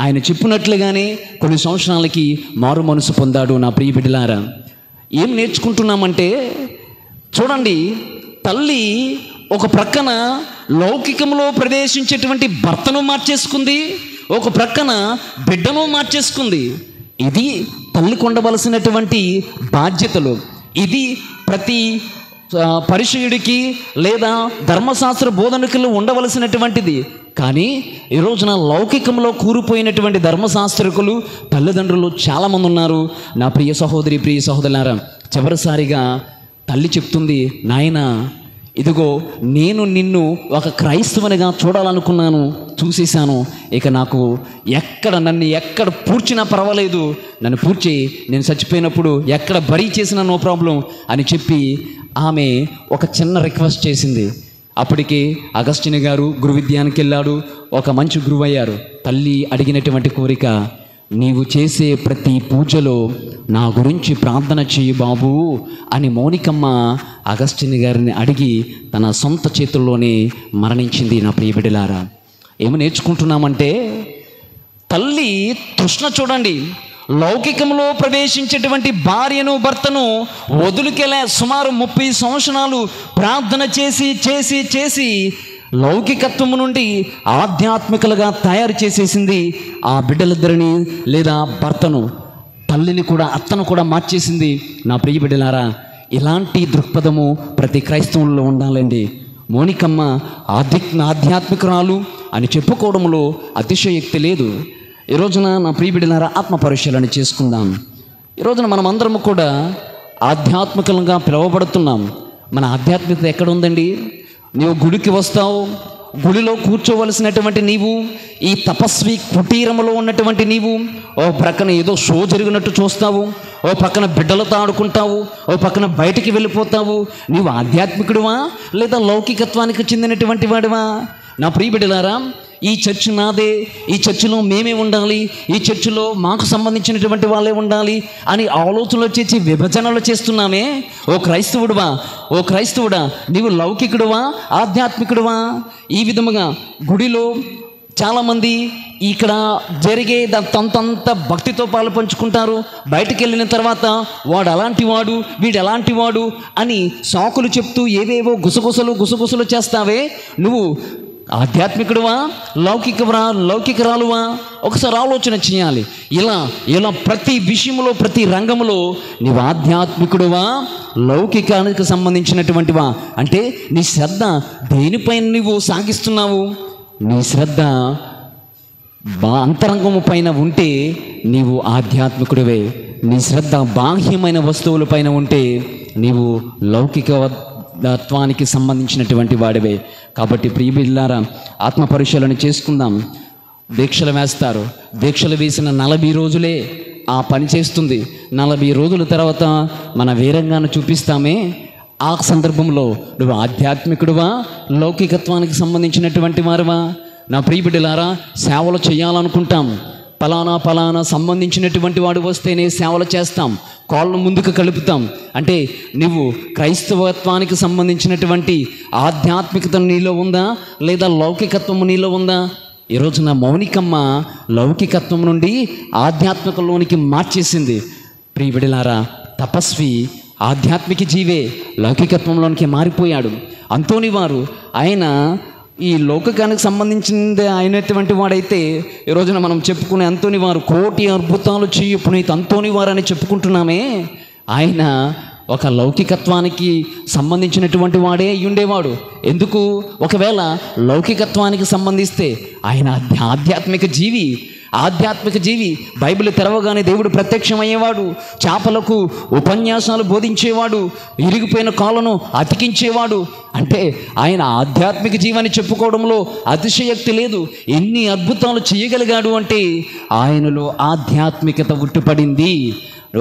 ఆయన చెప్పినట్లుగానే కొన్ని సంవత్సరాలకి మారు మనసు పొందాడు. నా ప్రియ బిడ్డలారా, ఏం నేర్చుకుంటున్నామంటే చూడండి, తల్లి ఒక ప్రక్కన లౌకికంలో ప్రవేశించేటువంటి భర్తను మార్చేసుకుంది, ఒక ప్రక్కన బిడ్డను మార్చేసుకుంది. ఇది తల్లికి ఉండవలసినటువంటి బాధ్యతలు. ఇది ప్రతి పరిచయుడికి లేదా ధర్మశాస్త్ర బోధనకులు ఉండవలసినటువంటిది. కానీ ఈ రోజున లౌకికంలో కూరుపోయినటువంటి ధర్మశాస్త్రకులు, తల్లిదండ్రులు చాలామంది ఉన్నారు. నా ప్రియ సహోదరి, ప్రియ సహోదరులారా, చివరిసారిగా తల్లి చెప్తుంది, నాయనా ఇదిగో నేను నిన్ను ఒక క్రైస్తవునిగా చూడాలనుకున్నాను, చూసేశాను. ఇక నాకు నన్ను ఎక్కడ పూడ్చినా పర్వాలేదు, నన్ను పూడ్చి నేను చచ్చిపోయినప్పుడు ఎక్కడ బరీ చేసినా నో ప్రాబ్లం అని చెప్పి ఆమె ఒక చిన్న రిక్వెస్ట్ చేసింది. అప్పటికి అగస్టిన్ గారు గురువిద్యానికి వెళ్ళాడు, ఒక మంచి గురువు అయ్యారు. తల్లి అడిగినటువంటి కోరిక, నీవు చేసే ప్రతి పూజలో నా గురించి ప్రార్థన చెయ్యి బాబు అని మౌనికమ్మ అగస్టిన్ గారిని అడిగి తన సొంత చేతుల్లోనే మరణించింది. నా ప్రియ బిడ్డలారా, ఏమి నేర్చుకుంటున్నామంటే తల్లి తృష్ణ చూడండి, లౌకికంలో ప్రవేశించేటువంటి భార్యను భర్తను వదులుకెళ్ళే సుమారు 30 సంవత్సరాలు ప్రార్థన చేసి చేసి చేసి లౌకికత్వం నుండి ఆధ్యాత్మికలుగా తయారు చేసేసింది ఆ బిడ్డలిద్దరిని లేదా భర్తను, తల్లిని కూడా అత్తను కూడా మార్చేసింది. నా ప్రియ బిడ్డలారా, ఇలాంటి దృక్పథము ప్రతి క్రైస్తవుల్లో ఉండాలండి. మౌనికమ్మ ఆధ్యాత్మికురాలు అని చెప్పుకోవడంలో అతిశయోక్తి లేదు. ఈ రోజున నా ప్రియ బిడ్డలారా, ఆత్మ పరిశీలన చేసుకుందాం. ఈ రోజున మనం అందరము కూడా ఆధ్యాత్మికంగా పిలువబడుతున్నాం. మన ఆధ్యాత్మికత ఎక్కడ ఉందండి? నీవు గుడికి వస్తావు, గుడిలో కూర్చోవలసినటువంటి నీవు, ఈ తపస్వి కుటీరములో ఉన్నటువంటి నీవు ఓ ప్రక్కన ఏదో షో జరిగినట్టు చూస్తావు, ఓ పక్కన బిడ్డలతో ఆడుకుంటావు, ఓ పక్కన బయటికి వెళ్ళిపోతావు. నీవు ఆధ్యాత్మికుడువా లేదా లౌకికత్వానికి చెందినటువంటి వాడివా? నా ప్రియ బిడ్డలారా, ఈ చర్చ్ నాదే, ఈ చర్చిలో మేమే ఉండాలి, ఈ చర్చిలో మాకు సంబంధించినటువంటి వాళ్ళే ఉండాలి అని ఆలోచనలు చేసి విభజనలు చేస్తున్నామే. ఓ క్రైస్తవుడువా, ఓ క్రైస్తవుడా, నీవు లౌకికుడువా ఆధ్యాత్మికుడువా? ఈ విధముగా గుడిలో చాలామంది ఇక్కడ జరిగే తంతంత భక్తితో పాలు పంచుకుంటారు. బయటికి వెళ్ళిన తర్వాత వాడు అలాంటి వాడు, వీడు ఎలాంటి వాడు అని సాకులు చెప్తూ ఏవేవో గుసగుసలు చేస్తావే. నువ్వు ఆధ్యాత్మికుడువా లౌకికరాలువా? ఒకసారి ఆలోచన చేయాలి. ఇలా ప్రతి విషయంలో, ప్రతి రంగంలో నీవు ఆధ్యాత్మికుడువా లౌకికానికి సంబంధించినటువంటివా? అంటే నీ శ్రద్ధ దేనిపైన నువ్వు సాగిస్తున్నావు? నీ శ్రద్ధ అంతరంగము పైన ఉంటే నీవు ఆధ్యాత్మికుడివే. నీ శ్రద్ధ బాహ్యమైన వస్తువుల పైన ఉంటే నీవు లౌకికత్వానికి సంబంధించినటువంటి వాడివే. కాబట్టి ప్రియ బిడ్డలారా, ఆత్మ పరిశీలన చేసుకుందాం. దీక్షలు వేస్తారు, దీక్షలు వేసిన 40 రోజులే ఆ పని చేస్తుంది. 40 రోజుల తర్వాత మన వీరంగాను చూపిస్తామే. ఆ సందర్భంలో నువ్వు ఆధ్యాత్మికుడువా లౌకికత్వానికి సంబంధించినటువంటి వారువా? నా ప్రియ బిడ్డలారా, సేవలు చేయాలనుకుంటాం, పలానా సంబంధించినటువంటి వాడు వస్తేనే సేవలు చేస్తాం, కాళ్ళు ముందుకు కలుపుతాం. అంటే నువ్వు క్రైస్తవత్వానికి సంబంధించినటువంటి ఆధ్యాత్మికత నీలో ఉందా లేదా లౌకికత్వం నీలో ఉందా? ఈ రోజున మౌనికమ్మ లౌకికత్వం నుండి ఆధ్యాత్మికంలోనికి మార్చేసింది. ప్రియ బిడ్డలారా, తపస్వి ఆధ్యాత్మిక జీవే లౌకికత్వంలోనికి మారిపోయాడు. అంతోని వారు ఆయన ఈ లౌకికానికి సంబంధించింది అయినటువంటి వాడైతే ఈ రోజున మనం చెప్పుకునే అంతోని వారు కోటి అద్భుతాలు చేయు పునీత్ అంతోని వారు అని చెప్పుకుంటున్నామే, ఆయన ఒక లౌకికత్వానికి సంబంధించినటువంటి వాడే ఉండేవాడు. ఎందుకు? ఒకవేళ లౌకికత్వానికి సంబంధిస్తే ఆయన ఆధ్యాత్మిక జీవి. బైబిల్ తెరవగానే దేవుడు ప్రత్యక్షమయ్యేవాడు, చేపలకు ఉపన్యాసాలు బోధించేవాడు, ఇరిగిపోయిన కాళ్ళను అతికించేవాడు. అంటే ఆయన ఆధ్యాత్మిక జీవని చెప్పుకోవడంలో అతిశయోక్తి లేదు. ఎన్ని అద్భుతాలు చేయగలిగాడు అంటే ఆయనలో ఆధ్యాత్మికత ఉట్టిపడింది.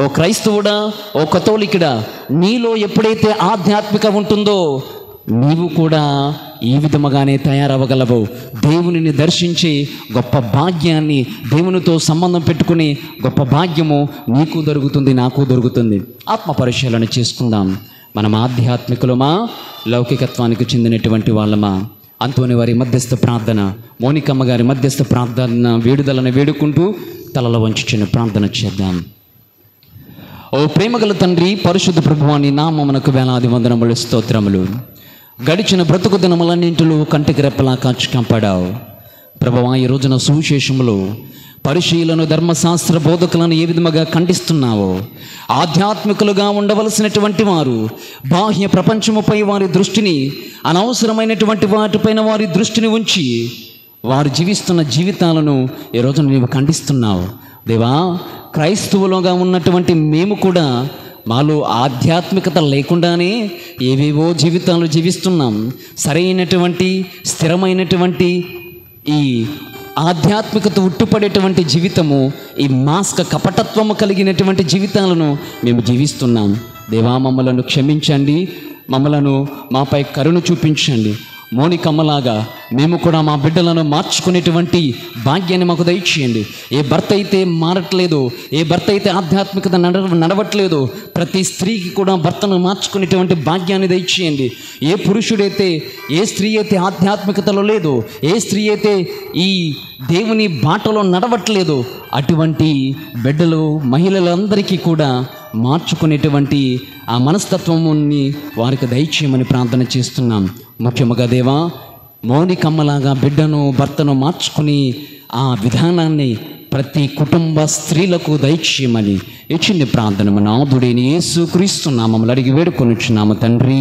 ఓ క్రైస్తవుడా, ఓ కథోలికుడా, నీలో ఎప్పుడైతే ఆధ్యాత్మిక ఉంటుందో నీవు కూడా ఈ విధముగానే తయారవ్వగలవు. దేవునిని దర్శించి గొప్ప భాగ్యాన్ని, దేవునితో సంబంధం పెట్టుకుని గొప్ప భాగ్యము నీకు దొరుకుతుంది, నాకు దొరుకుతుంది. ఆత్మ పరిశీలన చేసుకుందాం. మనం ఆధ్యాత్మికులమా, లౌకికత్వానికి చెందినటువంటి వాళ్ళమా? అంతోని వారి మధ్యస్థ ప్రార్థన, మోనికమ్మ గారి మధ్యస్థ ప్రార్థన వేడుదలను వేడుకుంటూ తలలో వంచుచున్న ప్రార్థన చేద్దాం. ఓ ప్రేమగల తండ్రి, పరిశుద్ధ ప్రభువాని నామమునకు వేలాది వందనములు, స్తోత్రములు. గడిచిన బ్రతుకు దినములన్నింటిలో కంటికి రెప్పలా కాచి కాపాడావు ప్రభువా. ఈ రోజున సువిశేషములో పరిశీలన ధర్మశాస్త్ర బోధకులను ఏ విధముగా ఖండిస్తున్నావో, ఆధ్యాత్మికులుగా ఉండవలసినటువంటి వారు బాహ్య ప్రపంచముపై వారి దృష్టిని, అనవసరమైనటువంటి వాటిపైన వారి దృష్టిని ఉంచి వారు జీవిస్తున్న జీవితాలను ఈ రోజున నీవు ఖండిస్తున్నావు దేవా. క్రైస్తవులుగా ఉన్నటువంటి మేము కూడా మాలో ఆధ్యాత్మికత లేకుండానే ఏవేవో జీవితాలు జీవిస్తున్నాం. సరైనటువంటి స్థిరమైనటువంటి ఈ ఆధ్యాత్మికత ఉట్టుపడేటువంటి జీవితము, ఈ మాస్క కపటత్వము కలిగినటువంటి జీవితాలను మేము జీవిస్తున్నాం దేవా. మమ్మలను క్షమించండి, మమ్మలను మాపై కరుణ చూపించండి. మోనికమ్మలాగా మేము కూడా మా బిడ్డలను మార్చుకునేటువంటి భాగ్యాన్ని మాకు దయచేయండి. ఏ భర్త అయితే మారట్లేదు, ఏ భర్త అయితే ఆధ్యాత్మికత నడవట్లేదు, ప్రతి స్త్రీకి కూడా భర్తను మార్చుకునేటువంటి భాగ్యాన్ని దయచేయండి. ఏ పురుషుడైతే, ఏ స్త్రీ అయితే ఆధ్యాత్మికతలో లేదు, ఏ స్త్రీ అయితే ఈ దేవుని బాటలో నడవట్లేదు, అటువంటి బిడ్డలు, మహిళలందరికీ కూడా మార్చుకునేటువంటి ఆ మనస్తత్వముని వారికి దయచేయమని ప్రార్థన చేస్తున్నాం. ముఖ్యముగా దేవా, మౌనికమ్మలాగా బిడ్డను, భర్తను మార్చుకుని ఆ విధానాన్ని ప్రతి కుటుంబ స్త్రీలకు దయచేయమని ఇచ్చింది ప్రార్థన నాథుడైన యేసుక్రీస్తు నామములో అడిగి వేడుకొనుచున్నాము తండ్రి.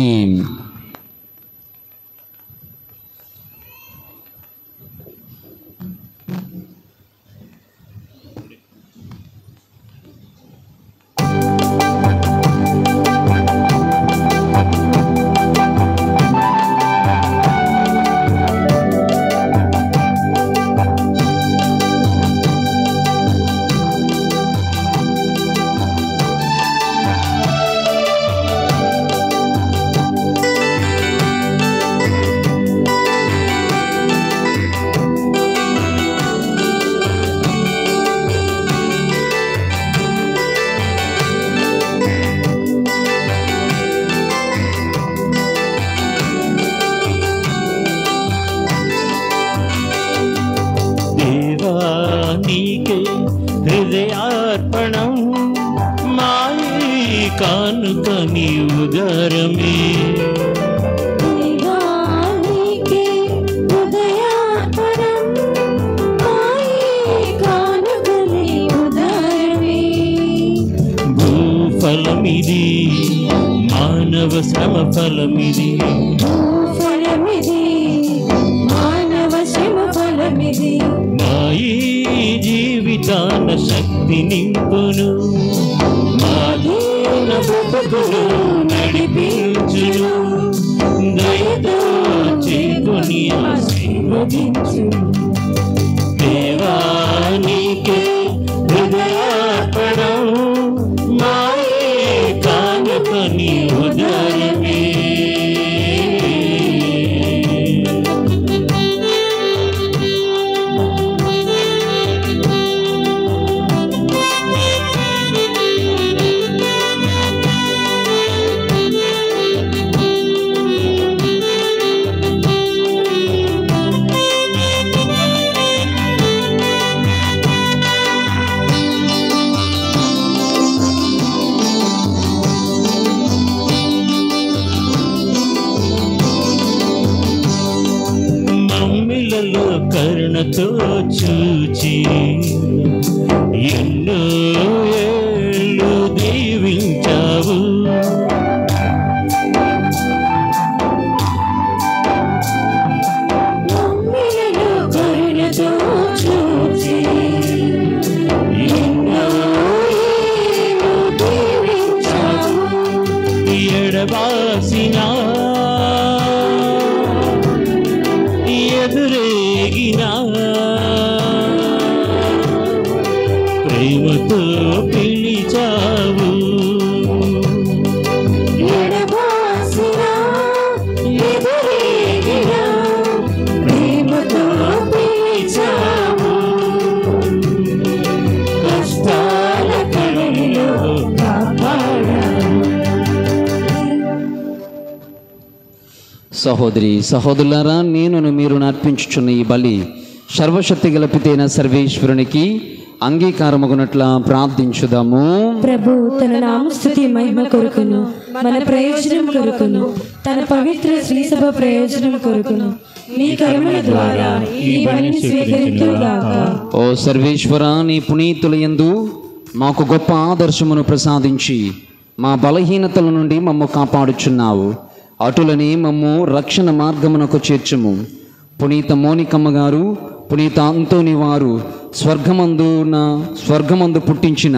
హృదయార్పణం మాయే కానుక నీ ఉదరమే. భూఫలమిది మానవ శ్రమ ఫలమిది, మాయే జీవితాన శక్తి నింపును, మాదీన బ్రతుకును నడిపించును, దయతో చేకొని ఆశీర్వదించు. దేవానికి హృదయార్పణం మాయే కానుక నీ ఉదరమే. కరుణతో చూచి ఎన్నో ఏళ్ళు దీవించావు. ఎడబాసిన ఎదురేగిన ప్రేమతో పిలిచావు. కష్టాల కడలిలో సహోదరి సహోదరులారా, నేను మీరు అర్పించుచున్న ఈ బలి సర్వశక్తి గల పితైన సర్వేశ్వరునికి అంగీకారమగునట్ల ప్రార్థించుదాము. ప్రభు తన నామస్తుతి మహిమ కొరకును, మన ప్రయోజనం కొరకును, తన పవిత్ర శ్రీసభ ప్రయోజనం కొరకును నీ కరుణ ద్వారా ఈ బలిని స్వీకరించుగాక. ఓ సర్వేశ్వర, నీ పునీతుల యందు మాకు గొప్ప ఆదర్శమును ప్రసాదించి మా బలహీనతల నుండి మమ్ము కాపాడుచున్నావు. అటులని మమ్ము రక్షణ మార్గమునకు చేర్చుము. పునీత మోనికమ్మ గారు, పునీత అంతోని వారు స్వర్గమందు పుట్టించిన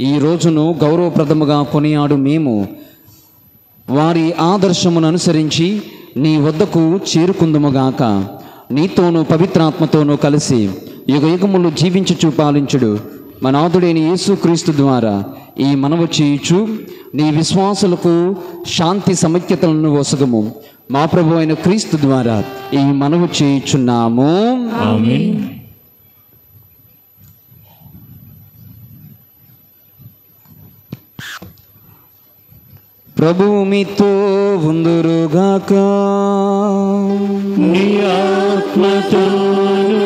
ఈ రోజును గౌరవప్రదముగా కొనియాడు మేము వారి ఆదర్శమును అనుసరించి నీ వద్దకు చేరుకుందుముగాక. నీతోనూ పవిత్రాత్మతోనూ కలిసి యుగయుగములు జీవించుచు పాలించుడు మా నాథుడైన యేసుక్రీస్తు ద్వారా ఈ మనవి చేయుచు నీ విశ్వాసులకు శాంతి సమైక్యతలను వసగము. మా ప్రభు అయిన క్రీస్తు ద్వారా ఈ మనవి చేయుచున్నాము. ఆమేన్. ప్రభువు మీతో ఉందురుగాక. నీ ఆత్మతోను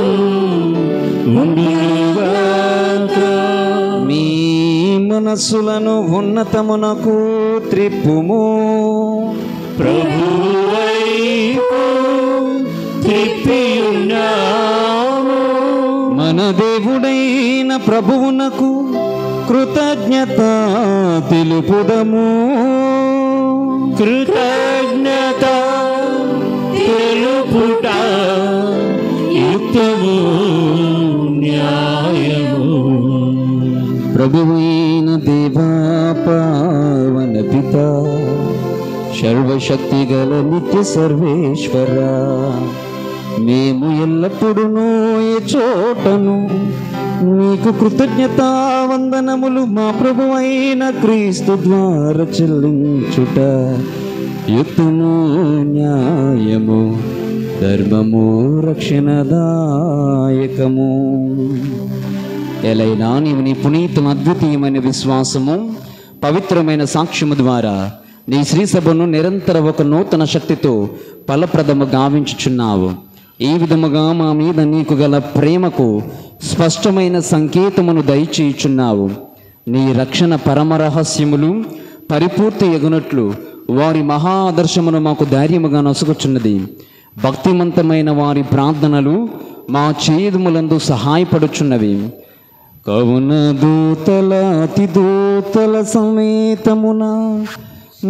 ఉండుగాక. మీ మనస్సులను ఉన్నతమునకు త్రిప్పుము. ప్రభువైపు త్రిప్పియున్నాము. మన దేవుడైన ప్రభువునకు కృతజ్ఞత తెలుపుదము. కృతజ్ఞత తెలుపుట యుక్తము న్యాయము. ప్రభువైన దేవా పావన పిత సర్వశక్తి గల నిత్య సర్వేశ్వర, మేము ఎల్లప్పుడూ ఏ చోటను నీకు కృతజ్ఞతా వందనములు మా ప్రభువైన క్రీస్తు ద్వారా చెల్లించుట యుక్తము న్యాయము ధర్మము రక్షణదాయకము. ఎలైనా నీవు నీ పునీతం అద్వితీయమైన విశ్వాసము పవిత్రమైన సాక్ష్యము ద్వారా నీ శ్రీసభను నిరంతర ఒక నూతన శక్తితో ఫలప్రదము గావించుచున్నావు. ఈ విధముగా మా మీద నీకు గల ప్రేమకు స్పష్టమైన సంకేతమును దయచేయుచున్నావు. నీ రక్షణ పరమరహస్యములు పరిపూర్తి ఎగునట్లు వారి మహా ఆదర్శమును మాకు ధైర్యముగా నొసగుచున్నది. భక్తిమంతమైన వారి ప్రార్థనలు మా చేదుములందు సహాయపడుచున్నవి. కవున దూతల అతి దూతల సమేతమున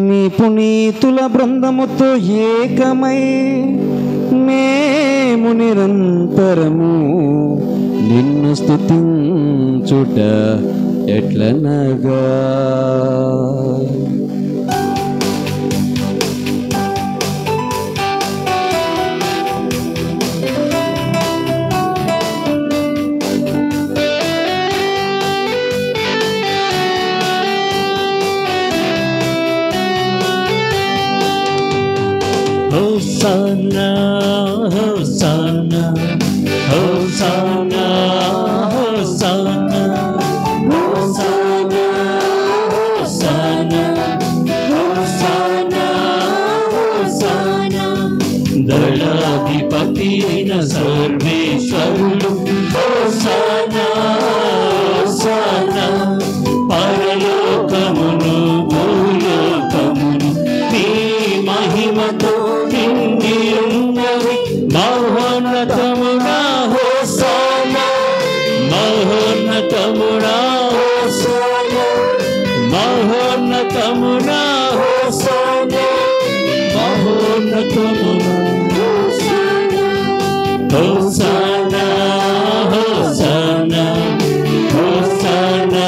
నీ పునీతుల బృందముతో ఏకమై మేము నిరంతరము నిన్ను స్తుతించుట ఎట్లనగా. Hosanna, Hosanna, Hosanna, Hosanna, Hosanna, Hosanna, Hosanna, Hosanna. దళాధిపతి అయిన సర్వేశ్వరుడు హోసానా, హోసానా. పరలోకమును భూలోకమును నీ మహిమతో నిండి ఉన్నవి. మహోన్నతమున హోసానా. మహోన్నతమున హోసానా మహోన్నతమున హోసానా హోసానా హోసానా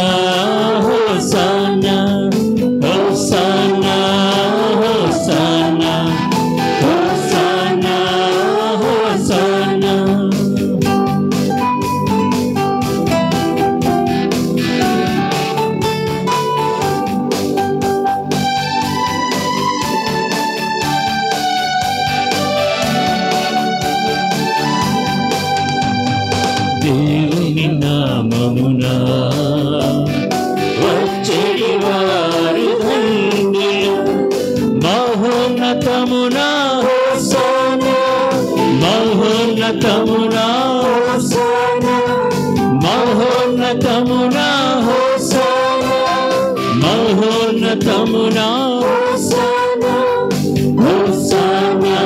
హోసానా హోసానా హోసానా హోసానా హోసానా. దేవుని నామమున వచ్చేడి వారు ధన్యులు. మహోన్నతమున హోసానా మహోన్నతమున హోసానా మహోన్నతమున హోసానా మహోన్నతమున హోసానా హోసానా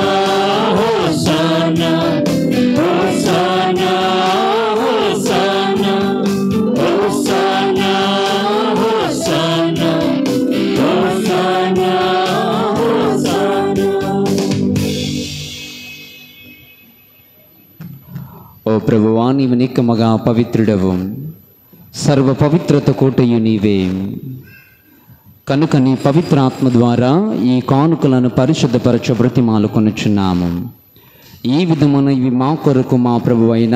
హోసానా హోసానా హోసానా హోసానా హోసానా హోసానా హోసానా. ఓ ప్రభువా, నీవు నిక్కమగా పవిత్రుడవు, సర్వ పవిత్రత కోటయు నీవే. కనుక నీ పవిత్రాత్మ ద్వారా ఈ కానుకలను పరిశుద్ధపరచ బ్రతిమాలుకొనుచున్నాము. ఈ విధమున ఇవి మా కొరకు మా ప్రభువైన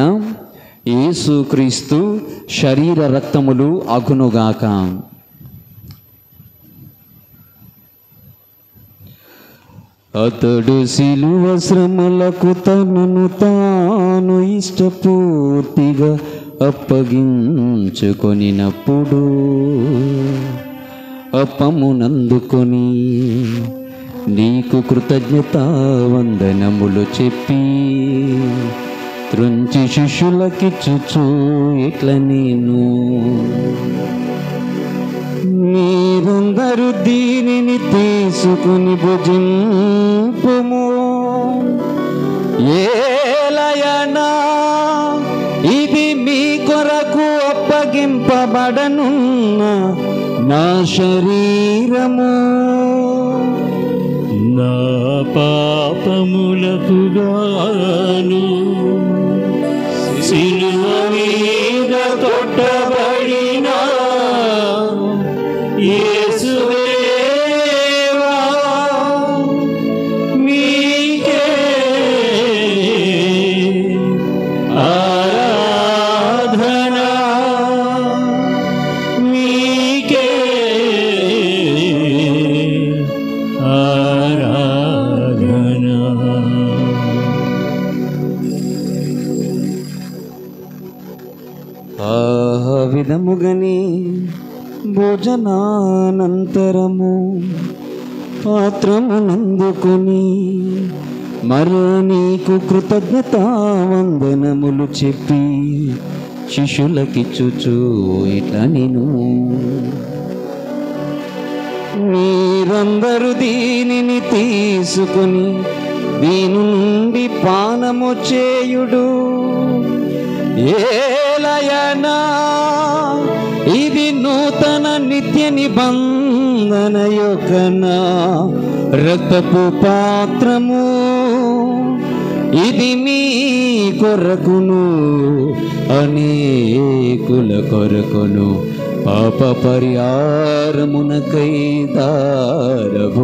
యేసుక్రీస్తు శరీర రక్తములు అగునుగాక. అతడు శిలువ శ్రమలకు తనను తాను ఇష్టపూర్తిగా అప్పగించుకొనినప్పుడు అప్పమునందుకొని నీకు కృతజ్ఞతా వందనములు చెప్పి త్రుంచి శిష్యులకిచ్చుచు ఇట్ల నేను, మీరందరూ దీనిని తీసుకుని భుజింపుము. ఏలయనా ఇది మీ కొరకు అప్పగింపబడనున్న నా శరీరము. నా పాపములకు గాను సిలువ మీద కొట్టబడిన యేసుదేవా మీకే ఆరాధన మీకే ఆరాధన. ఆ విధముగని భోజనానంతరము పాత్రమునందుకొని మరో నీకు కృతజ్ఞతా వందనములు చెప్పి శిష్యులకిచ్చుచు ఇట్లా నేను, మీరందరూ దీనిని తీసుకొని దీని నుండి పానము చేయుడు. ఏలయనా ఇది నూతన నిత్య నిబంధన యొక్క నా రక్తపు పాత్రము. ఇది మీ కొరకును అనేకుల కొరకును పాప పరిహారమునకై ధారబోయబడును.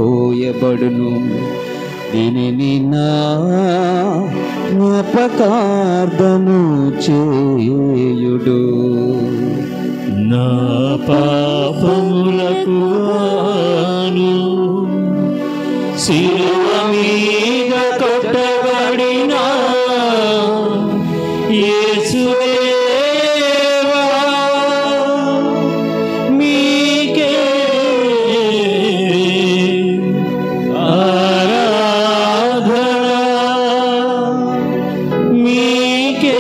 దీనిని నా జ్ఞాపకార్థము చేయుడు. నా పాపములకు గాను శిలువ మీద కొట్టబడిన యేసుదేవా మీకే ఆరాధన మీకే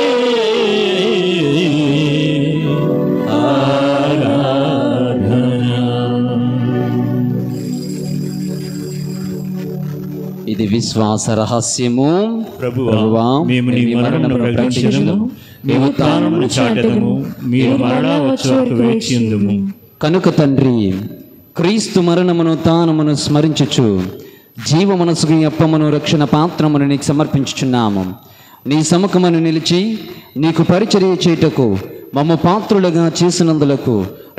ఇది విశ్వాస రహస్యము. ప్రభువా, మేము నీ మరణమును ప్రకటించుదుము, నీ ఉత్థానమును చాటెదము, మీరు మరలా వచ్చే వరకు వేచియుందుము. కనుక తండ్రి, క్రీస్తు మరణమును తానమును స్మరించుచు జీవ మనసుకు అప్పమును రక్షణ పాత్రమును నీకు సమర్పించుచున్నాము. నీ సముఖమును నిలిచి నీకు పరిచర్య చేయుటకు మమ్మ పాత్రులుగా చేసినందులకు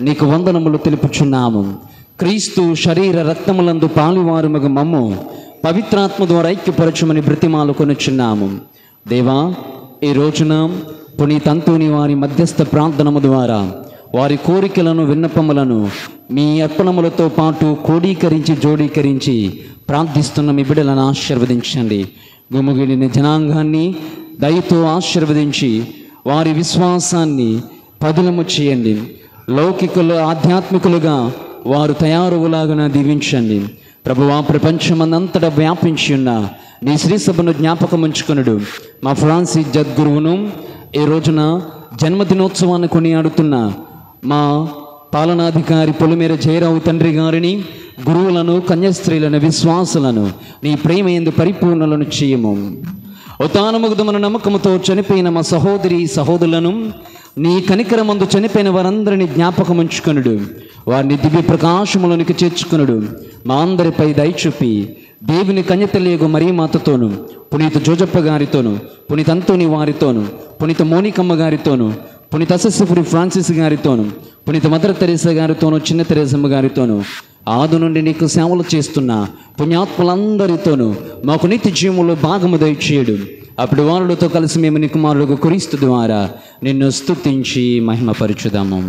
నీకు వందనములు తెలుపుచున్నాము. క్రీస్తు శరీర రక్తములందు పాలువారుమగు మమ్ము పవిత్రాత్మ ద్వారా ఐక్యపరచుమని బ్రతిమాలు కొనుచున్నాము. దేవా, ఈ రోజున పునీత అంతోని వారి మధ్యస్థ ప్రార్థనము ద్వారా వారి కోరికలను విన్నపములను మీ అర్పణములతో పాటు క్రోడీకరించి జోడీకరించి ప్రార్థిస్తున్న మీ బిడ్డలను ఆశీర్వదించండి. గుమిగిలిన జనాంగాన్ని దయతో ఆశీర్వదించి వారి విశ్వాసాన్ని పదిలము చేయండి. లౌకికులు ఆధ్యాత్మికులుగా వారు తయారులాగా దీవించండి. ప్రభువా, ప్రపంచమందంతటా వ్యాపించి ఉన్న నీ శ్రీసభను జ్ఞాపకం ఉంచుకొనుడు. మా ఫ్రాన్సిస్ జద్గురువును ఈ రోజున జన్మదినోత్సవాన్ని కొనియాడుతున్న మా పాలనాధికారి పొలిమేర జయరావు తండ్రి గారిని, గురువులను, కన్యాస్త్రీలను, విశ్వాసులను నీ ప్రేమ యందు పరిపూర్ణలను చేయము. ఉతానముగ్ధమున నమ్మకముతో చనిపోయిన మా సహోదరి సహోదరులను నీ కనికరమందు చనిపోయిన వారందరినీ జ్ఞాపకం ఉంచుకొనుడు. వారిని దివ్య ప్రకాశములోనికి చేర్చుకొనుడు. మా అందరిపై దయచూపి దేవుని కన్యతల్లియగు మరియమాతతోను, పునీత జోజప్ప గారితోను, పునీత అంతోని వారితోను, పునీత మోనికమ్మ గారితోను, పునీత అసెస్ఫరి ఫ్రాన్సిస్ గారితోను, పునీత మదర్ తెరేసా గారితోను, చిన్న తెరేసమ్మ గారితోను, ఆది నుండి నీకు సేవలు చేస్తున్న పుణ్యాత్ములందరితోనూ మాకు నిత్య జీవములో భాగము దయచేయడు. అప్పుడు వారులతో కలిసి మేము నీ కుమారుడు క్రీస్తు ద్వారా నిన్ను స్తుతించి మహిమపరచుదాము.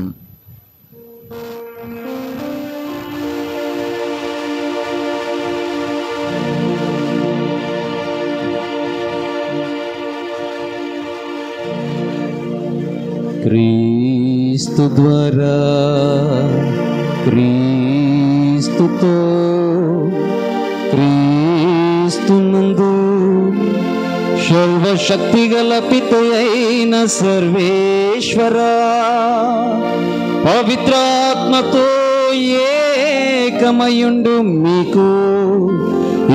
క్రీస్తు ద్వారా, క్రీస్తుతో, క్రీస్తునందు సర్వశక్తి గల పితయైన సర్వేశ్వరా, పవిత్రాత్మతో ఏకమయుండు మీకు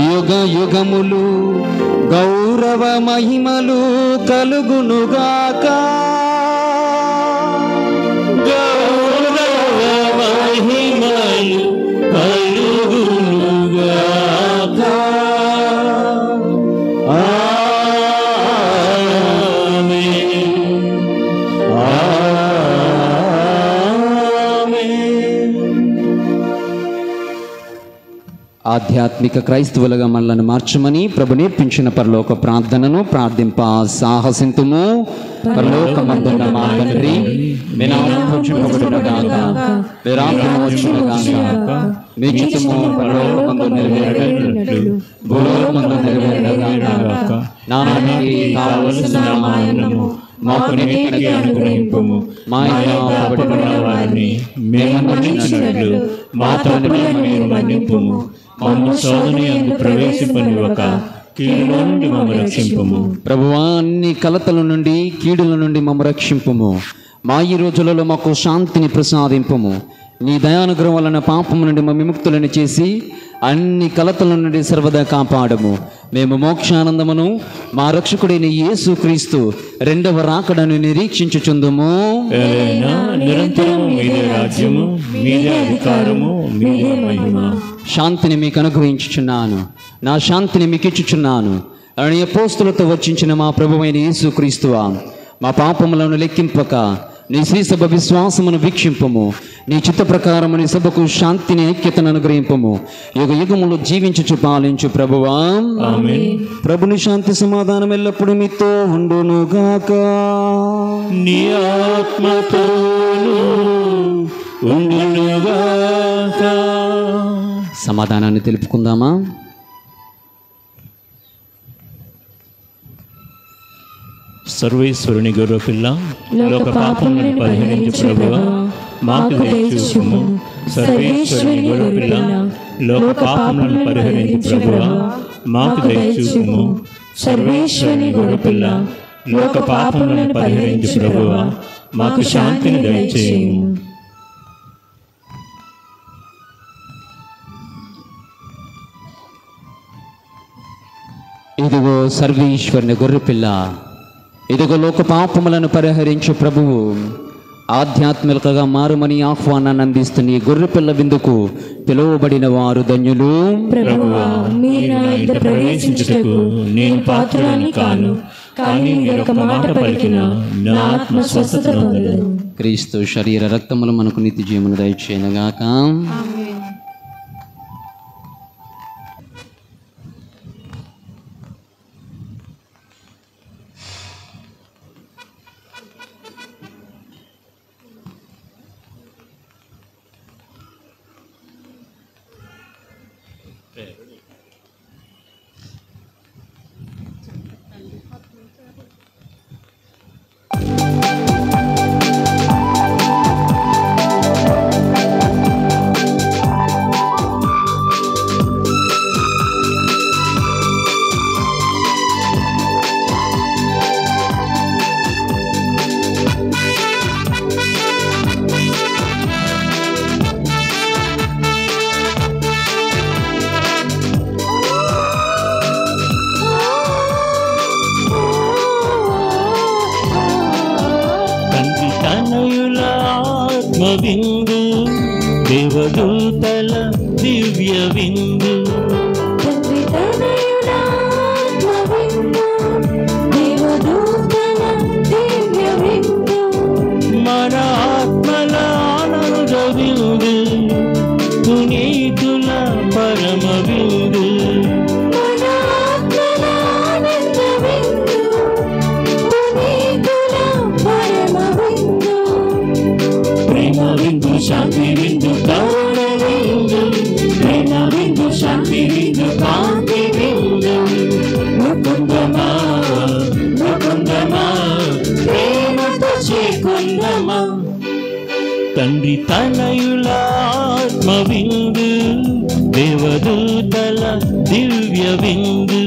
యుగ యుగములు గౌరవ మహిమలు కలుగునుగాక. ఆధ్యాత్మిక క్రైస్తవులుగా మనల్ని మార్చమని ప్రభు నేర్పించిన పరలోక ప్రార్థనను ప్రార్థింప సాహసింతుము. పరలోకమందున్న మా తండ్రి, మీ నామము పూజింపబడునుగాక, మీ రాజ్యము వచ్చునుగాక, మీ చిత్తము పరలోకమందు నెరవేరునట్లు భూలోకమందు నెరవేరునుగాక. నానాటికి కావలసిన మా అన్నము మాకు నేటికి అనుగ్రహింపుము. మా పడిన వారిని మేము మన్నించినట్లు మా తప్పులను మీరు మన్నింపుము. మమ్ము శోధనయందు ప్రవేశింపనివ్వక కీడుల నుండి మమ్ము రక్షింపుము. ప్రభువా, అన్ని కలతల నుండి కీడుల నుండి మమ్ము రక్షింపుము. మా ఈ రోజులలో మాకు శాంతిని ప్రసాదింపుము. నీ దయానుగ్రహం వలన పాపము నుండి మా విముక్తులను చేసి అన్ని కలతల నుండి సర్వదా కాపాడము. మేము మోక్షానందమును మా రక్షకుడైన యేసు క్రీస్తు రెండవ రాకడను నిరీక్షించుచుందుము. శాంతిని మీకు అనుగ్రహించుచున్నాను, నా శాంతిని మీకు ఇచ్చుచున్నాను అని అపోస్తులతో వచ్చించిన మా ప్రభువైన యేసు క్రీస్తువా, మా పాపములను లెక్కింపక నీ శ్రీసభ విశ్వాసమును వీక్షింపము. నీ చిత్త ప్రకారము నీ సభకు శాంతిని ఐక్యతను అనుగ్రహింపము. యుగ యుగములు జీవించుచు పాలించు ప్రభువా. ప్రభుని శాంతి సమాధానం ఎల్లప్పుడూ మీతో ఉండునుగాక. నీ ఆత్మతోను ఉండునుగాక. సమాధానాన్ని తెలుపుకుందామా? సర్వేశ్వరుని గొర్రెపిల్ల, లోక పాపములను పరిహరించు ప్రభువా, మాకు దయచూపుము. సర్వేశ్వరుని గొర్రెపిల్ల, లోక పాపములను పరిహరించు ప్రభువా, మాకు దయచూపుము. సర్వేశ్వరుని గొర్రెపిల్ల, లోక పాపములను పరిహరించు ప్రభువా, మాకు శాంతిని దయచేయుము. ఇదిగో సర్వేశ్వరుని గొర్రెపిల్ల, ఇదిగో లోక పాపములను పరిహరించు ప్రభువు. ఆధ్యాత్మికగా మారుమని ఆహ్వానాన్ని అందిస్తున్న ఈ గొర్రెపిల్ల విందుకు పిలువబడిన వారు ధన్యులు. ప్రభువా, మీరు నా యొద్ద ప్రవేశించుటకు నేను పాత్రురాలిని కాను, కానీ మీరు ఒక మాట పలికిన నా ఆత్మ స్వస్థత పొందును. క్రీస్తు శరీర రక్తములు మనకు నిత్య జీవమును దయచేయనుగాక. విందు దేవదూతల దివ్య విందు, మన ఆత్మల ఆనంద విందు, పునీతుల పరమ విందు, శాంతి విందు, కరుణ విందు, ప్రేమ విందు, శాంతి విందు, కాంతి విందు, ముకుందమా ముకుందమా ప్రేమతో చేకుందమా. తండ్రి తనయుల ఆత్మ విందు, దేవదూతల దివ్య విందు,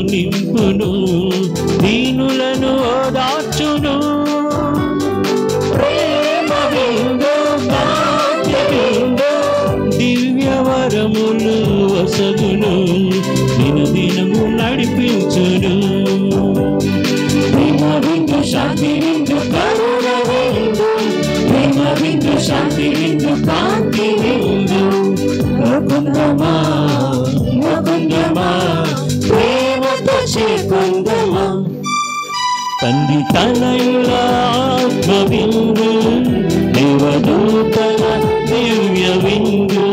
నింపును, దీనులను ఓదార్చును, ప్రేమ విందు, భాగ్య విందు, దివ్య వరములు వసగును, దినదినము నడిపించును. ప్రేమ విందు, శాంతి విందు, కరుణ విందు, ప్రేమ విందు, శాంతి విందు, కాంతి విందు, ముకుందమా ముకుందమా ప్రేమతో చేకుందమా. తండ్రి తనయుల ఆత్మ విందు, దేవదూతల దివ్య విందు,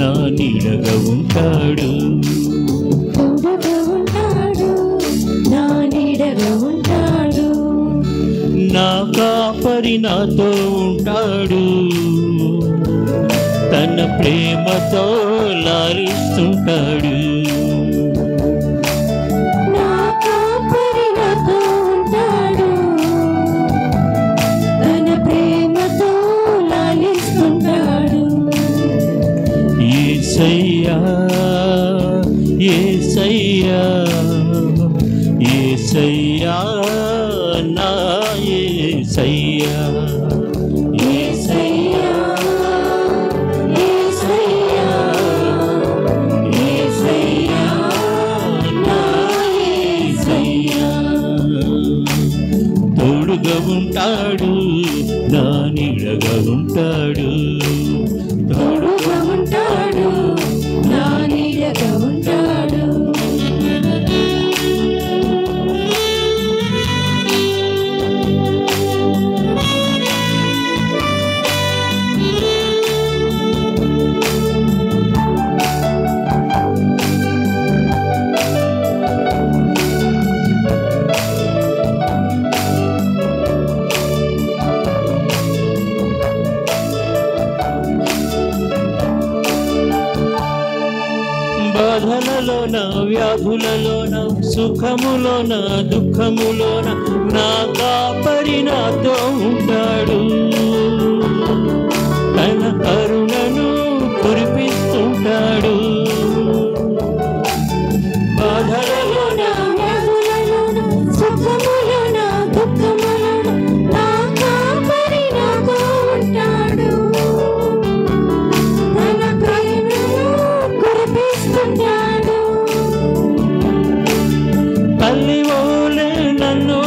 నా నీడగా ఉంటాడు. తోడుగా ఉంటాడు, నా నీడగా ఉంటాడు. నా కాపరి నాతో ఉంటాడు, తన ప్రేమతో లాలిస్తుంటాడు. నా కాపరి నాతో ఉంటాడు, తన ప్రేమతో లాలిస్తుంటాడు. యేసయ్యా యేసయ్యా యేసయ్యా నా యేసయ్యా. యేసయ్యా యేసయ్యా యేసయ్యా నా యేసయ్యా. తోడుగా ఉంటాడు, నా నీడగా ఉంటాడు. తోడుగా ఉంటాడు, నా నీడగా ఉంటాడు. బాధలలోన వ్యాధులలోన సుఖములోన దుఃఖములోన నా కాపరి నాతో ఉంటాడు, తన కరుణను కురిపిస్తుంటాడు. బాధలలోన వ్యాధులలోన సుఖములోన దుఃఖములోన నా కాపరి నాతో ఉంటాడు, తన ప్రేమను కురిపిస్తున్నాడు. తల్లి ఓలే నన్ను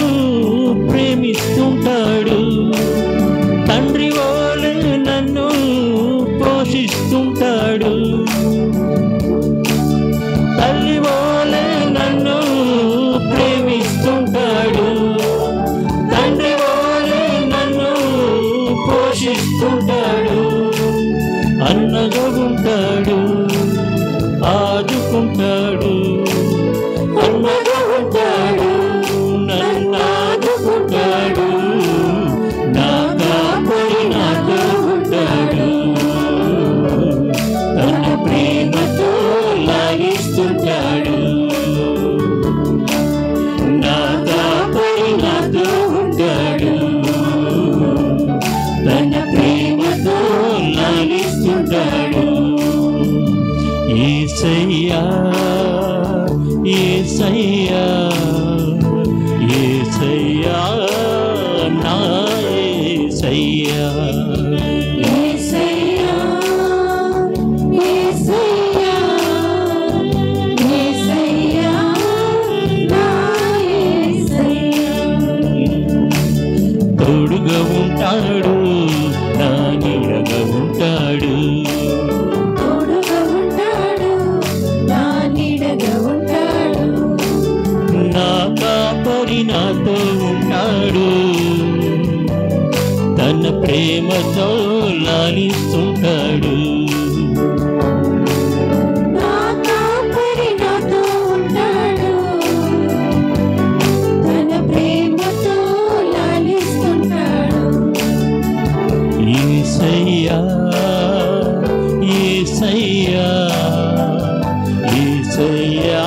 ప్రేమిస్తుంటాడు, తండ్రి ఓలే నన్ను పోషిస్తుంటాడు. తల్లి ఓలే నన్ను ప్రేమిస్తుంటాడు, తండ్రి ఓలే నన్ను పోషిస్తుంటాడు. అన్నగా ఉంటాడు, ఆదుకుంటాడు. అన్నగా ఉంటాడు, నన్ను ఆదుకుంటాడు. నా కాపరి నాతో ఉంటాడు, తన ప్రేమతో లాగిస్తుంటాడు. నా కాపరి నాతో ఉంటాడు, తన ప్రేమతో లాగిస్తుంటాడు. యేసయ్యా యేసయ్యా యేసయ్యా నా యేసయ్యా. యేసయ్యా యేసయ్యా యేసయ్యా నా యేసయ్యా. తోడుగా ఉంటాడు, నా నీడగా ఉంటాడు. తోడుగా ఉంటాడు, నా నీడగా ఉంటాడు. నా కాపరి నాతో ఉంటాడు, తన ప్రేమతో లాలిస్తుంటాడు. నా కాపరి నాతో ఉంటాడు, తన ప్రేమతో లాలిస్తుంటాడు. యేసయ్యా యేసయ్యా యేసయ్యా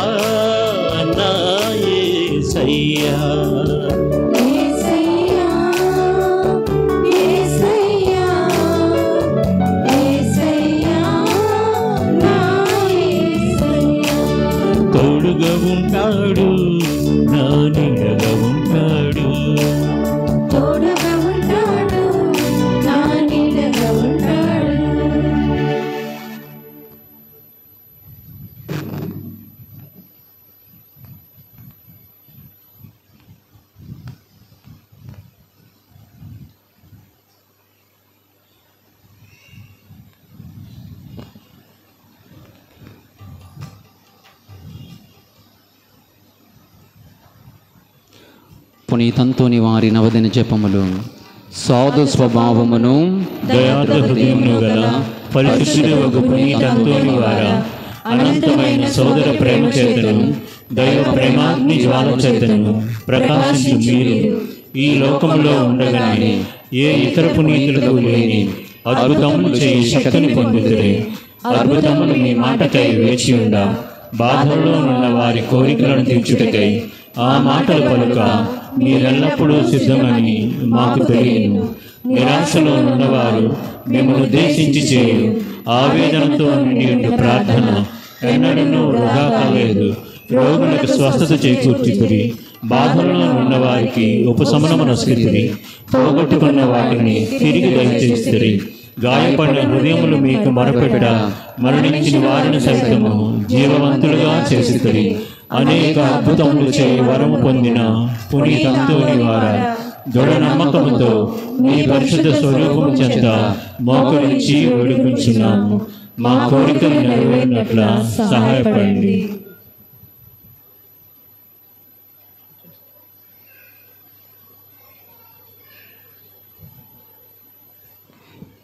నా యేసయ్యా. యేసయ్యా యేసయ్యా యేసయ్యా నా యేసయ్యా. తోడుగా ఉంటాడు, నా నీడగా ఉంటాడు. తోడుగా ఉంటాడు, నా నీడగా ఉంటాడు. పునీతంతోని వారి నవదిన జపములు. సాధు స్వభావమును దయార్థ హృదయమును గల పరిశుద్ధుడు ఒక పునీత అంతోని వారా, అనంతమైన సోదర ప్రేమ చేతను దైవ ప్రేమాగ్ని జ్వాల చేతను ప్రకాశించు మీరు ఈ లోకంలో ఉండగానే ఏ ఇతర పునీతులకు లేని అద్భుతములు చేయి శక్తిని పొందుతురే. అద్భుతములు మీ మాటకై వేచి ఉండ, బాధల్లో ఉన్న వారి కోరికలను తీర్చుటకై ఆ మాటలు పలుక మీరెల్లప్పుడూ సిద్ధమని మాకు తెలియను. నిరాశలో ఉన్నవారు మిమ్మల్ని ఉద్దేశించి చేయు ఆవేదనతో నిండి ప్రార్థన ఎన్నడూ వృధా కాలేదు. రోగులకు స్వస్థత చేకూర్చితిరి, బాధల్లో ఉన్న వారికి ఉపశమనమును స్థితిరి, పోగొట్టుకున్న వాటిని తిరిగి దయచేస్తురి. గాయపడిన హృదయములు మీకు మొరపెట్ట, మరణించిన వారిని సైతము జీవవంతులుగా చేసితిరి. అనేక అద్భుతములు చేయి వరము పొందిన పునీత అంతోని వారా, దృఢ నమ్మకముతో మీ పరిశుద్ధ స్వరూపము చెంత మోకరించి వేడుకుంటున్నాము. మా కోరికలు నెరవేరినట్ల సహాయపడండి.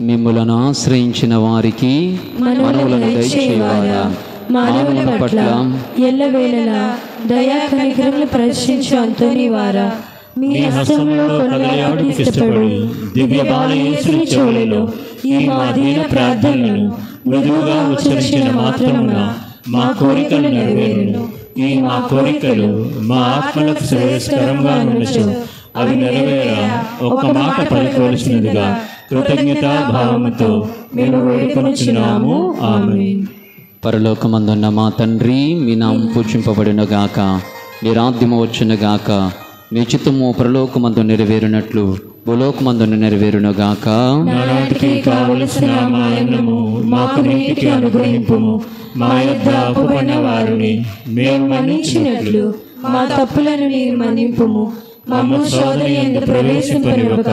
మిమ్ములను ఆశ్రయించిన వారికి మనవులను దయచేవారా, మానవుల పట్ల ఎల్లవేళలా దయా కనికరములు ప్రదర్శించు అంతోని వారా, మీ హస్తంలో కొనయాడుటకు ఇష్టపడు దివ్య బాలయేసుని చెవులలో ఈ మా దీన ప్రార్థనలను మృదువుగా ఉచ్చరించిన మాత్రమున మా కోరికలు నెరవేరును. ఈ మా కోరికలు మా ఆత్మలకు శ్రేయస్కరంగా ఉండొచ్చు. అవి నెరవేర ఒక మాట పలుకోవలసినదిగా కృతజ్ఞతా భావముతో మేము వేడుకొనుచున్నాము. ఆమేన్. పరలోకమందున్న మా తండ్రి, మీ నామం పూజింపబడును గాక, మీ రాజ్యము వచ్చును గాక, మీ చిత్తము పరలోకమందు నెరవేరునట్లు భూలోకమందు నెరవేరును గాక. నానాటికి కావలసిన మా అన్నము మాకు నేటికి అనుగ్రహింపుము. మా యొద్ద అప్పుపడిన వారిని మేము మన్నించినట్లు మా తప్పులను నీవు మన్నింపుము. మమ్ము శోధన యందు ప్రవేశింపనివ్వక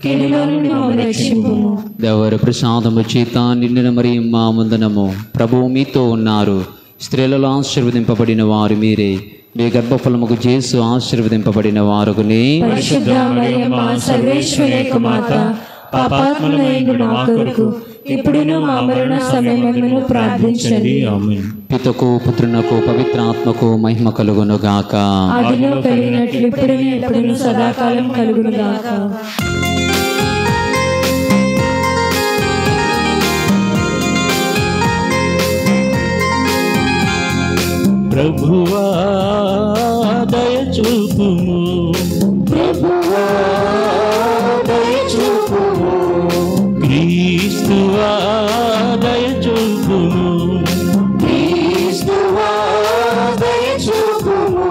కీడులో నుండి మమ్మల్ని రక్షింపుము. దేవరి ప్రసాదము చేత నిండిన మరియ మా వందనము. ప్రభువు మీతో ఉన్నారు, స్త్రీలలో ఆశీర్వదింపబడిన వారు మీరే, మీ గర్భఫలముకు యేసు ఆశీర్వదింపబడిన వారునే. పరిశుద్ధ మరియమ్మ సర్వేశ్వరి యొక్క మాత, పాపాత్ములైన మా కొరకు ఇప్పుడును మా మరణ సమయమును ప్రార్థించండి. ఆమేన్. పితకు పుత్రునకు పవిత్రాత్మకు మహిమ కలుగును గాక. ఆదిలో కలిగినట్లు ఇప్పుడును ఎప్పుడును సదాకాలం కలుగును గాక. ప్రభువా దయచూపుము, ప్రభువా దయచూపుము, క్రీస్తువా దయచూపుము, క్రీస్తువా దయచూపుము,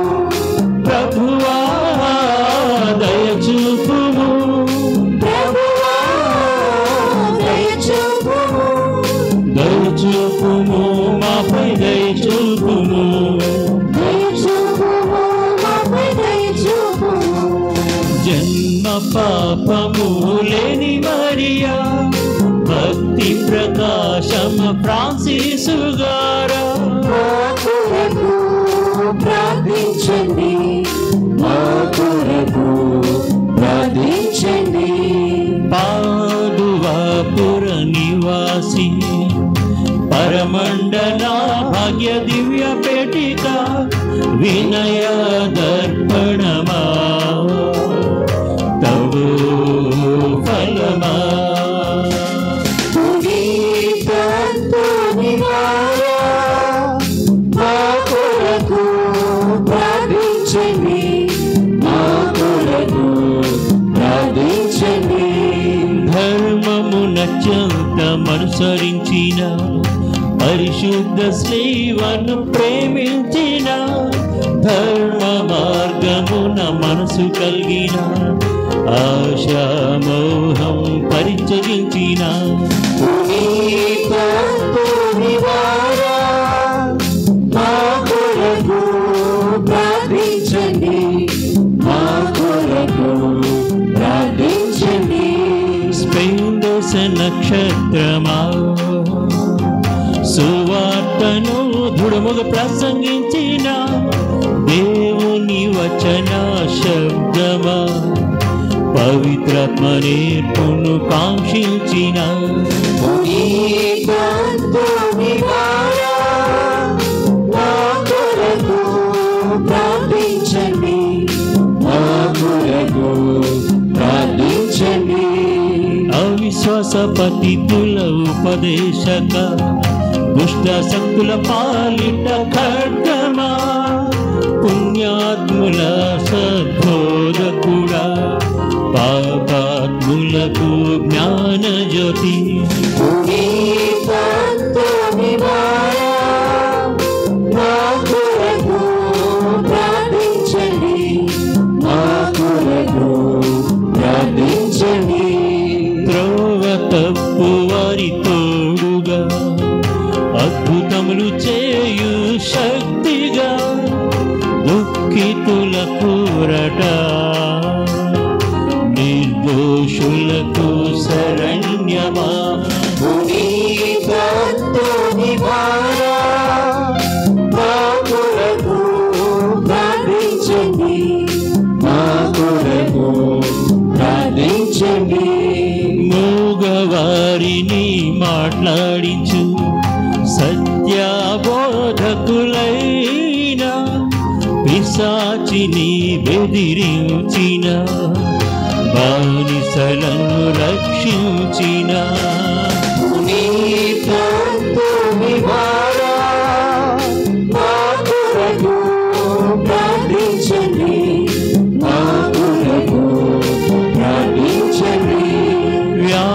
ప్రభువా దయచూపుము, ప్రభువా దయచూపుము, దయచూపుము, మాపై దయచూపుము, దయచూపుము, మాపై దయచూపుము. జన్మ పాపము లేని మరియా, భక్తి ప్రకాశం ఫ్రాన్సిసు గారా, మా కొరకు ప్రార్థించండి, మా కొరకు ప్రార్థించండి. పాదువాపుర నివాసి పరమండన భాగ్య దివ్య పేటిక వినయ దర్పణమా తవు ఫలమా. పునీత అంతోని వారా, మా కొరకు ప్రార్థించండి, మా కొరకు ప్రార్థించండి. ధర్మమునత్యంత అనుసరించిన పరిశుద్ధ శ్రీవను ప్రేమించిన ధర్మ మార్గమున మనసు కలిగిన ఆశామోహం పరిచయించిన పునీత అంతోని వారా, మా కొరకు ప్రార్థించండి, మా కొరకు ప్రార్థించండి. స్పెయిన్ దేశ నక్షత్రమా సువార్తను దృఢముగా ప్రసంగించిన దేవుని వచన శబ్దమా పవిత్రాత్మ నేర్పును కాంక్షించిన అవిశ్వాస పతితుల ఉపదేశక దుష్ట శక్తుల పాలిట ఖడ్గమా పుణ్యాత్ముల సద్బోధకుడా పాపాత్ములకు జ్ఞాన జ్యోతి త్రోవ తప్పు వారి తోడుగా అద్భుతములు చేయు శక్తిగా దుఃఖితులకు రట నిర్దోషులకు శరణ్యమా మూగవారిని మాట్లాడించు సత్యబోధకులైన పిశాచిని బెదిరించిన బానిసలను రక్షించిన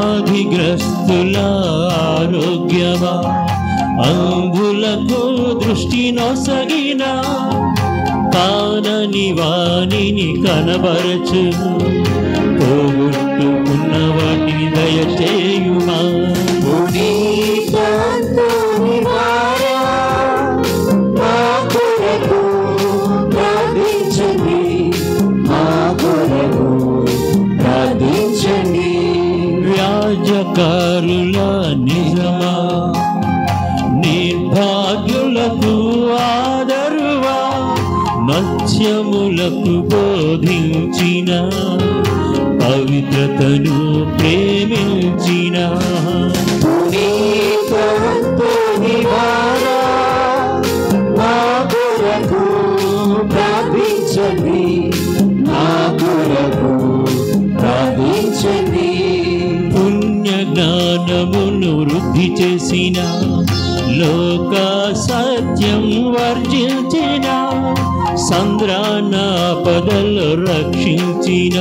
వ్యాధిగ్రస్తుల ఆరోగ్యమా అంధులకు దృష్టి నొసగిన కానని వాణిని కనబరచు పోగొట్టుకున్న వాటిని దయచేయుమా వ్యాజకారుల నిజమా నిర్భాగ్యులకు ఆదరువా మత్స్యములకు బోధించిన పవిత్రతను ప్రేమించిన పుణ్య జ్ఞానమును వృద్ధి చేసిన లోక సత్యం వర్జించిన సంద్రానాపదలు రక్షించిన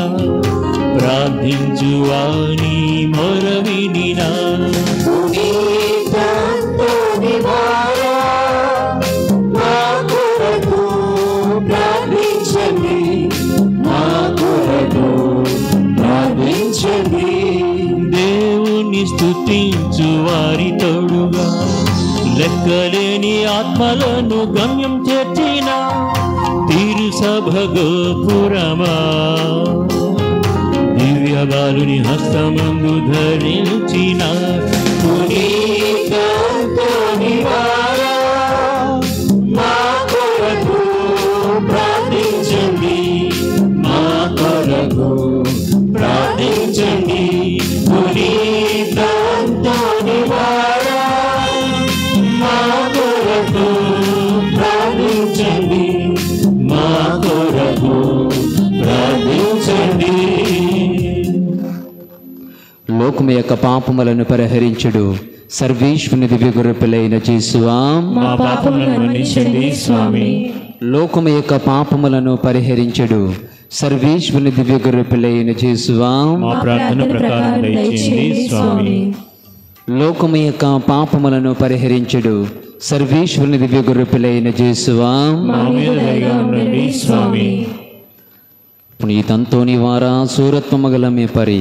ప్రార్థించు వాని మొరవినినా దేవుని స్తుతించు వారి తోడుగా లెక్కలేని ఆత్మలను గమ్యం చేర్చిన తీరు సభ గోపురమా దివ్య బాలుని హస్తమందు ధరించిన ప్రార్థించండి మా కొరకు ప్రార్థించండి మా కొరకు ప్రార్థించండి మా కొరకు ప్రార్థించండి. లోకము యొక్క పాపములను పరిహరించుడు సర్వేశ్వరుని దివ్యగురు పిల్లైన యేసువా మా పాపములను మన్నించండి స్వామి. లోకము యొక్క పాపములను పరిహరించుడు సర్వేశ్వరుని దివ్యగురు పిల్లైన యేసువా మా ప్రార్థన ప్రకారం దయచేయండి స్వామి. లోకము యొక్క పాపములను పరిహరించుడు సర్వేశ్వరుని దివ్యగురు పిల్లైన యేసువా మా మీద దయగా ఉండండి స్వామి. పునీతంతోని వారా సూరత్వమగల మీ పరి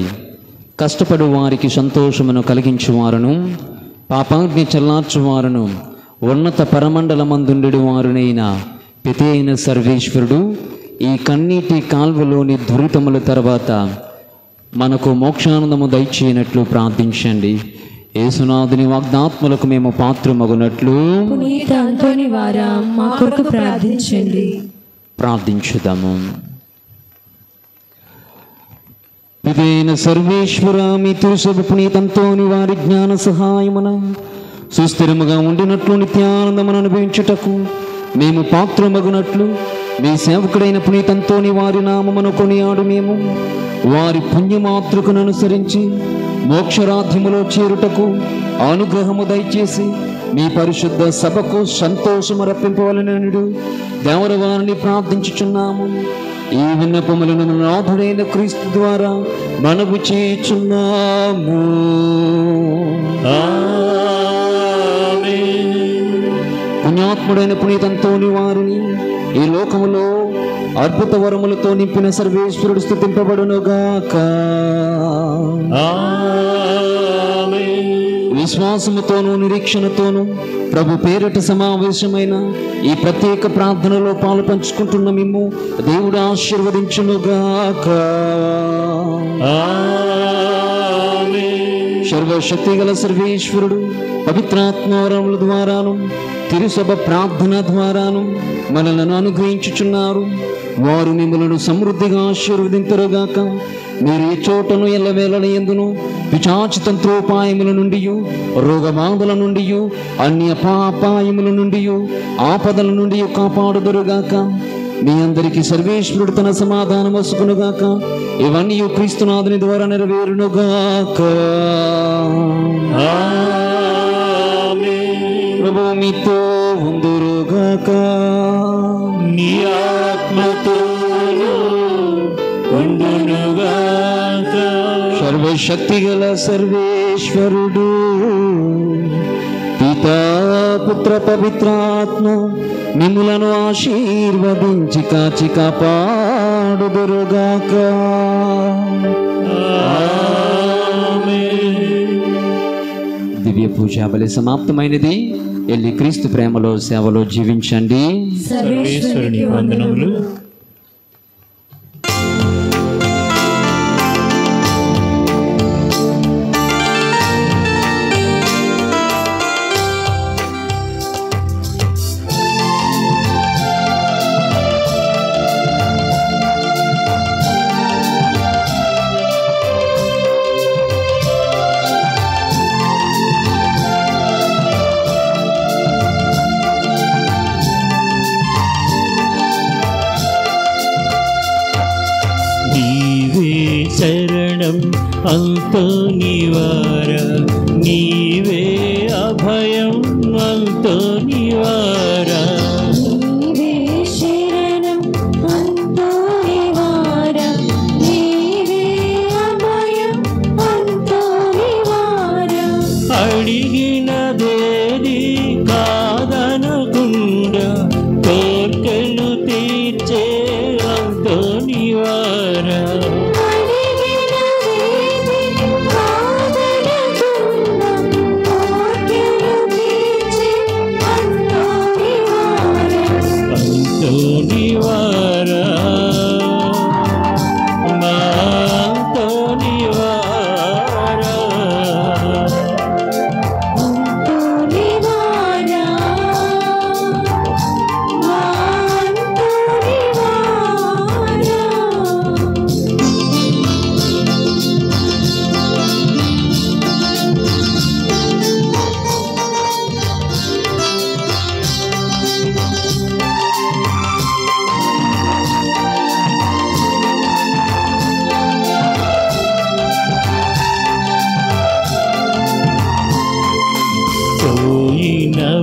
కష్టపడు వారికి సంతోషమును కలిగించువారును పాపాగ్ని చల్లార్చువారును ఉన్నత పరమండలమందుండెడు వారునైన పితే అయిన సర్వేశ్వరుడు ఈ కన్నీటి కాల్వలోని దురితముల తర్వాత మనకు మోక్షానందము దయచేయనట్లు ప్రార్థించండి. యేసునాథుని వాగ్దాత్మలకు మేము పాత్రమగునట్లు పునీత అంతోని వారా మా కొరకు ప్రార్థించండి. ప్రార్థించుదాము. ఇదైన సర్వేశ్వర మీ తిరుసభ పునీతంతోని వారి జ్ఞాన సహాయమున సుస్థిరముగా ఉండినట్లు నిత్యానందమును అనుభవించుటకు మేము పాత్రమగునట్లు మీ సేవకుడైన పునీతంతోని వారి నామమును కొనియాడు మేము వారి పుణ్యమాతృకను అనుసరించి మోక్షరాధ్యములో చేరుటకు అనుగ్రహము దయచేసి మీ పరిశుద్ధ సభకు సంతోషము రప్పింపవలనని దేవరవారిని ప్రార్థించుచున్నాము. ఈ విన్నపములను నాథుడైన క్రీస్తు ద్వారా మనము చేయుచున్నాము. పుణ్యాత్ముడైన పునీతంతోని వారిని ఈ లోకములో అద్భుత వరములతో నింపిన సర్వేశ్వరుడు స్తుతింపబడునుగాక. విశ్వాసముతోనూ నిరీక్షణతోనూ ప్రభు పేరిట సమావేశమైన ఈ ప్రత్యేక ప్రార్థనలో పాలు పంచుకుంటున్న మేము దేవుడు ఆశీర్వదించునుగాక. సర్వశక్తి గల సర్వేశ్వరుడు పవిత్రాత్మవరముల ద్వారాను తిరుసభ ప్రార్థన ద్వారాను మనలను అనుగ్రహించుచున్నారు. వారు మిమ్మలను సమృద్ధిగా ఆశీర్వదింతురుగాక. మీరు ఏ చోటను ఎల్లవేళల యందును పిశాచతంత్రోపాయముల నుండి రోగబాధల నుండి అన్ని అపాయముల నుండి ఆపదల నుండి కాపాడుదురుగాక. మీ అందరికీ సర్వేశ్వరుడు తన సమాధానం వసుకునుగాక. ఇవన్నీ క్రీస్తునాథుని ద్వారా నెరవేరునుగాక. ప్రభు మీతో ఉందురుగాక. నీ ఆత్మతోను ఉండునుగాక. సర్వశక్తి గల సర్వేశ్వరుడు పితా పుత్ర పవిత్రాత్మ మిమ్ములను ఆశీర్వదించి కాచి కాపాడుదురుగాక. దివ్య పూజా బలి సమాప్తమైనది. వెళ్ళి క్రీస్తు ప్రేమలో సేవలో జీవించండి. సర్వేశ్వరుని వందనములు. శరణం అంతో నివార నీవే అభయం అంతో నివార. నీవే శరణం అంతో నివార నీవే అభయం అంతో నివార. అడిగినదేది కాదనకుండా కోర్కెలు తీర్చే అంతో నివార.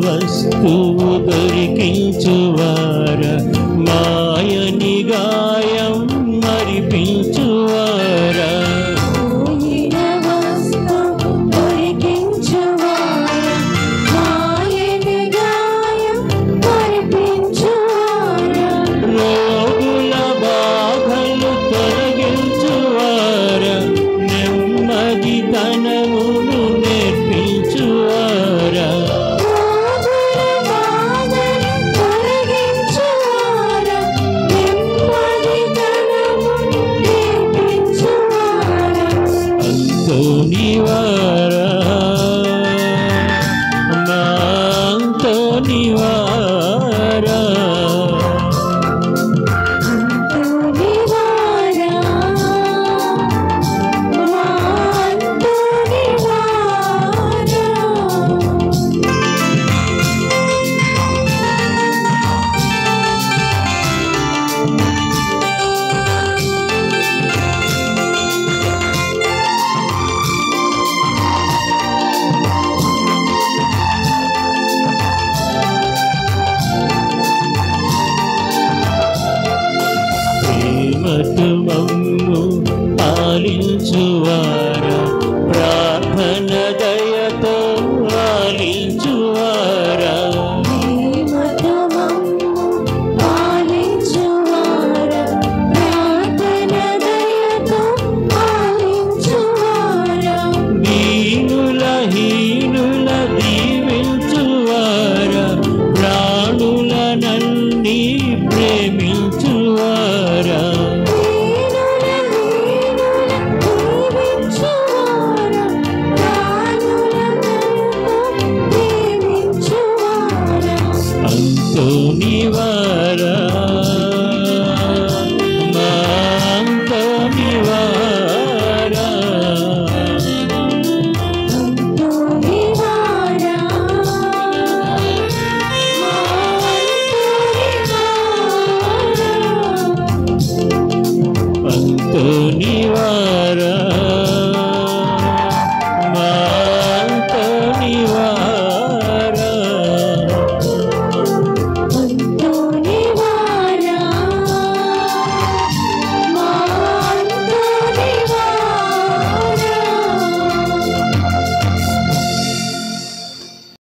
వస్తువు దొరికించువార మాయని గాయం మరిపించువార. రోగుల బాధలు తొలగించువార నెమ్మది తనమును నేర్పించువార. తొలగించువార నెమ్మది తనమును పాలించువారా ప్రార్థన దయతో పాలించువారా దీనుల హీనుల దీవించువారా ప్రాణులనన్నీ ప్రేమించువారా అంతోనివారా మా అంతోనివారా అంతోని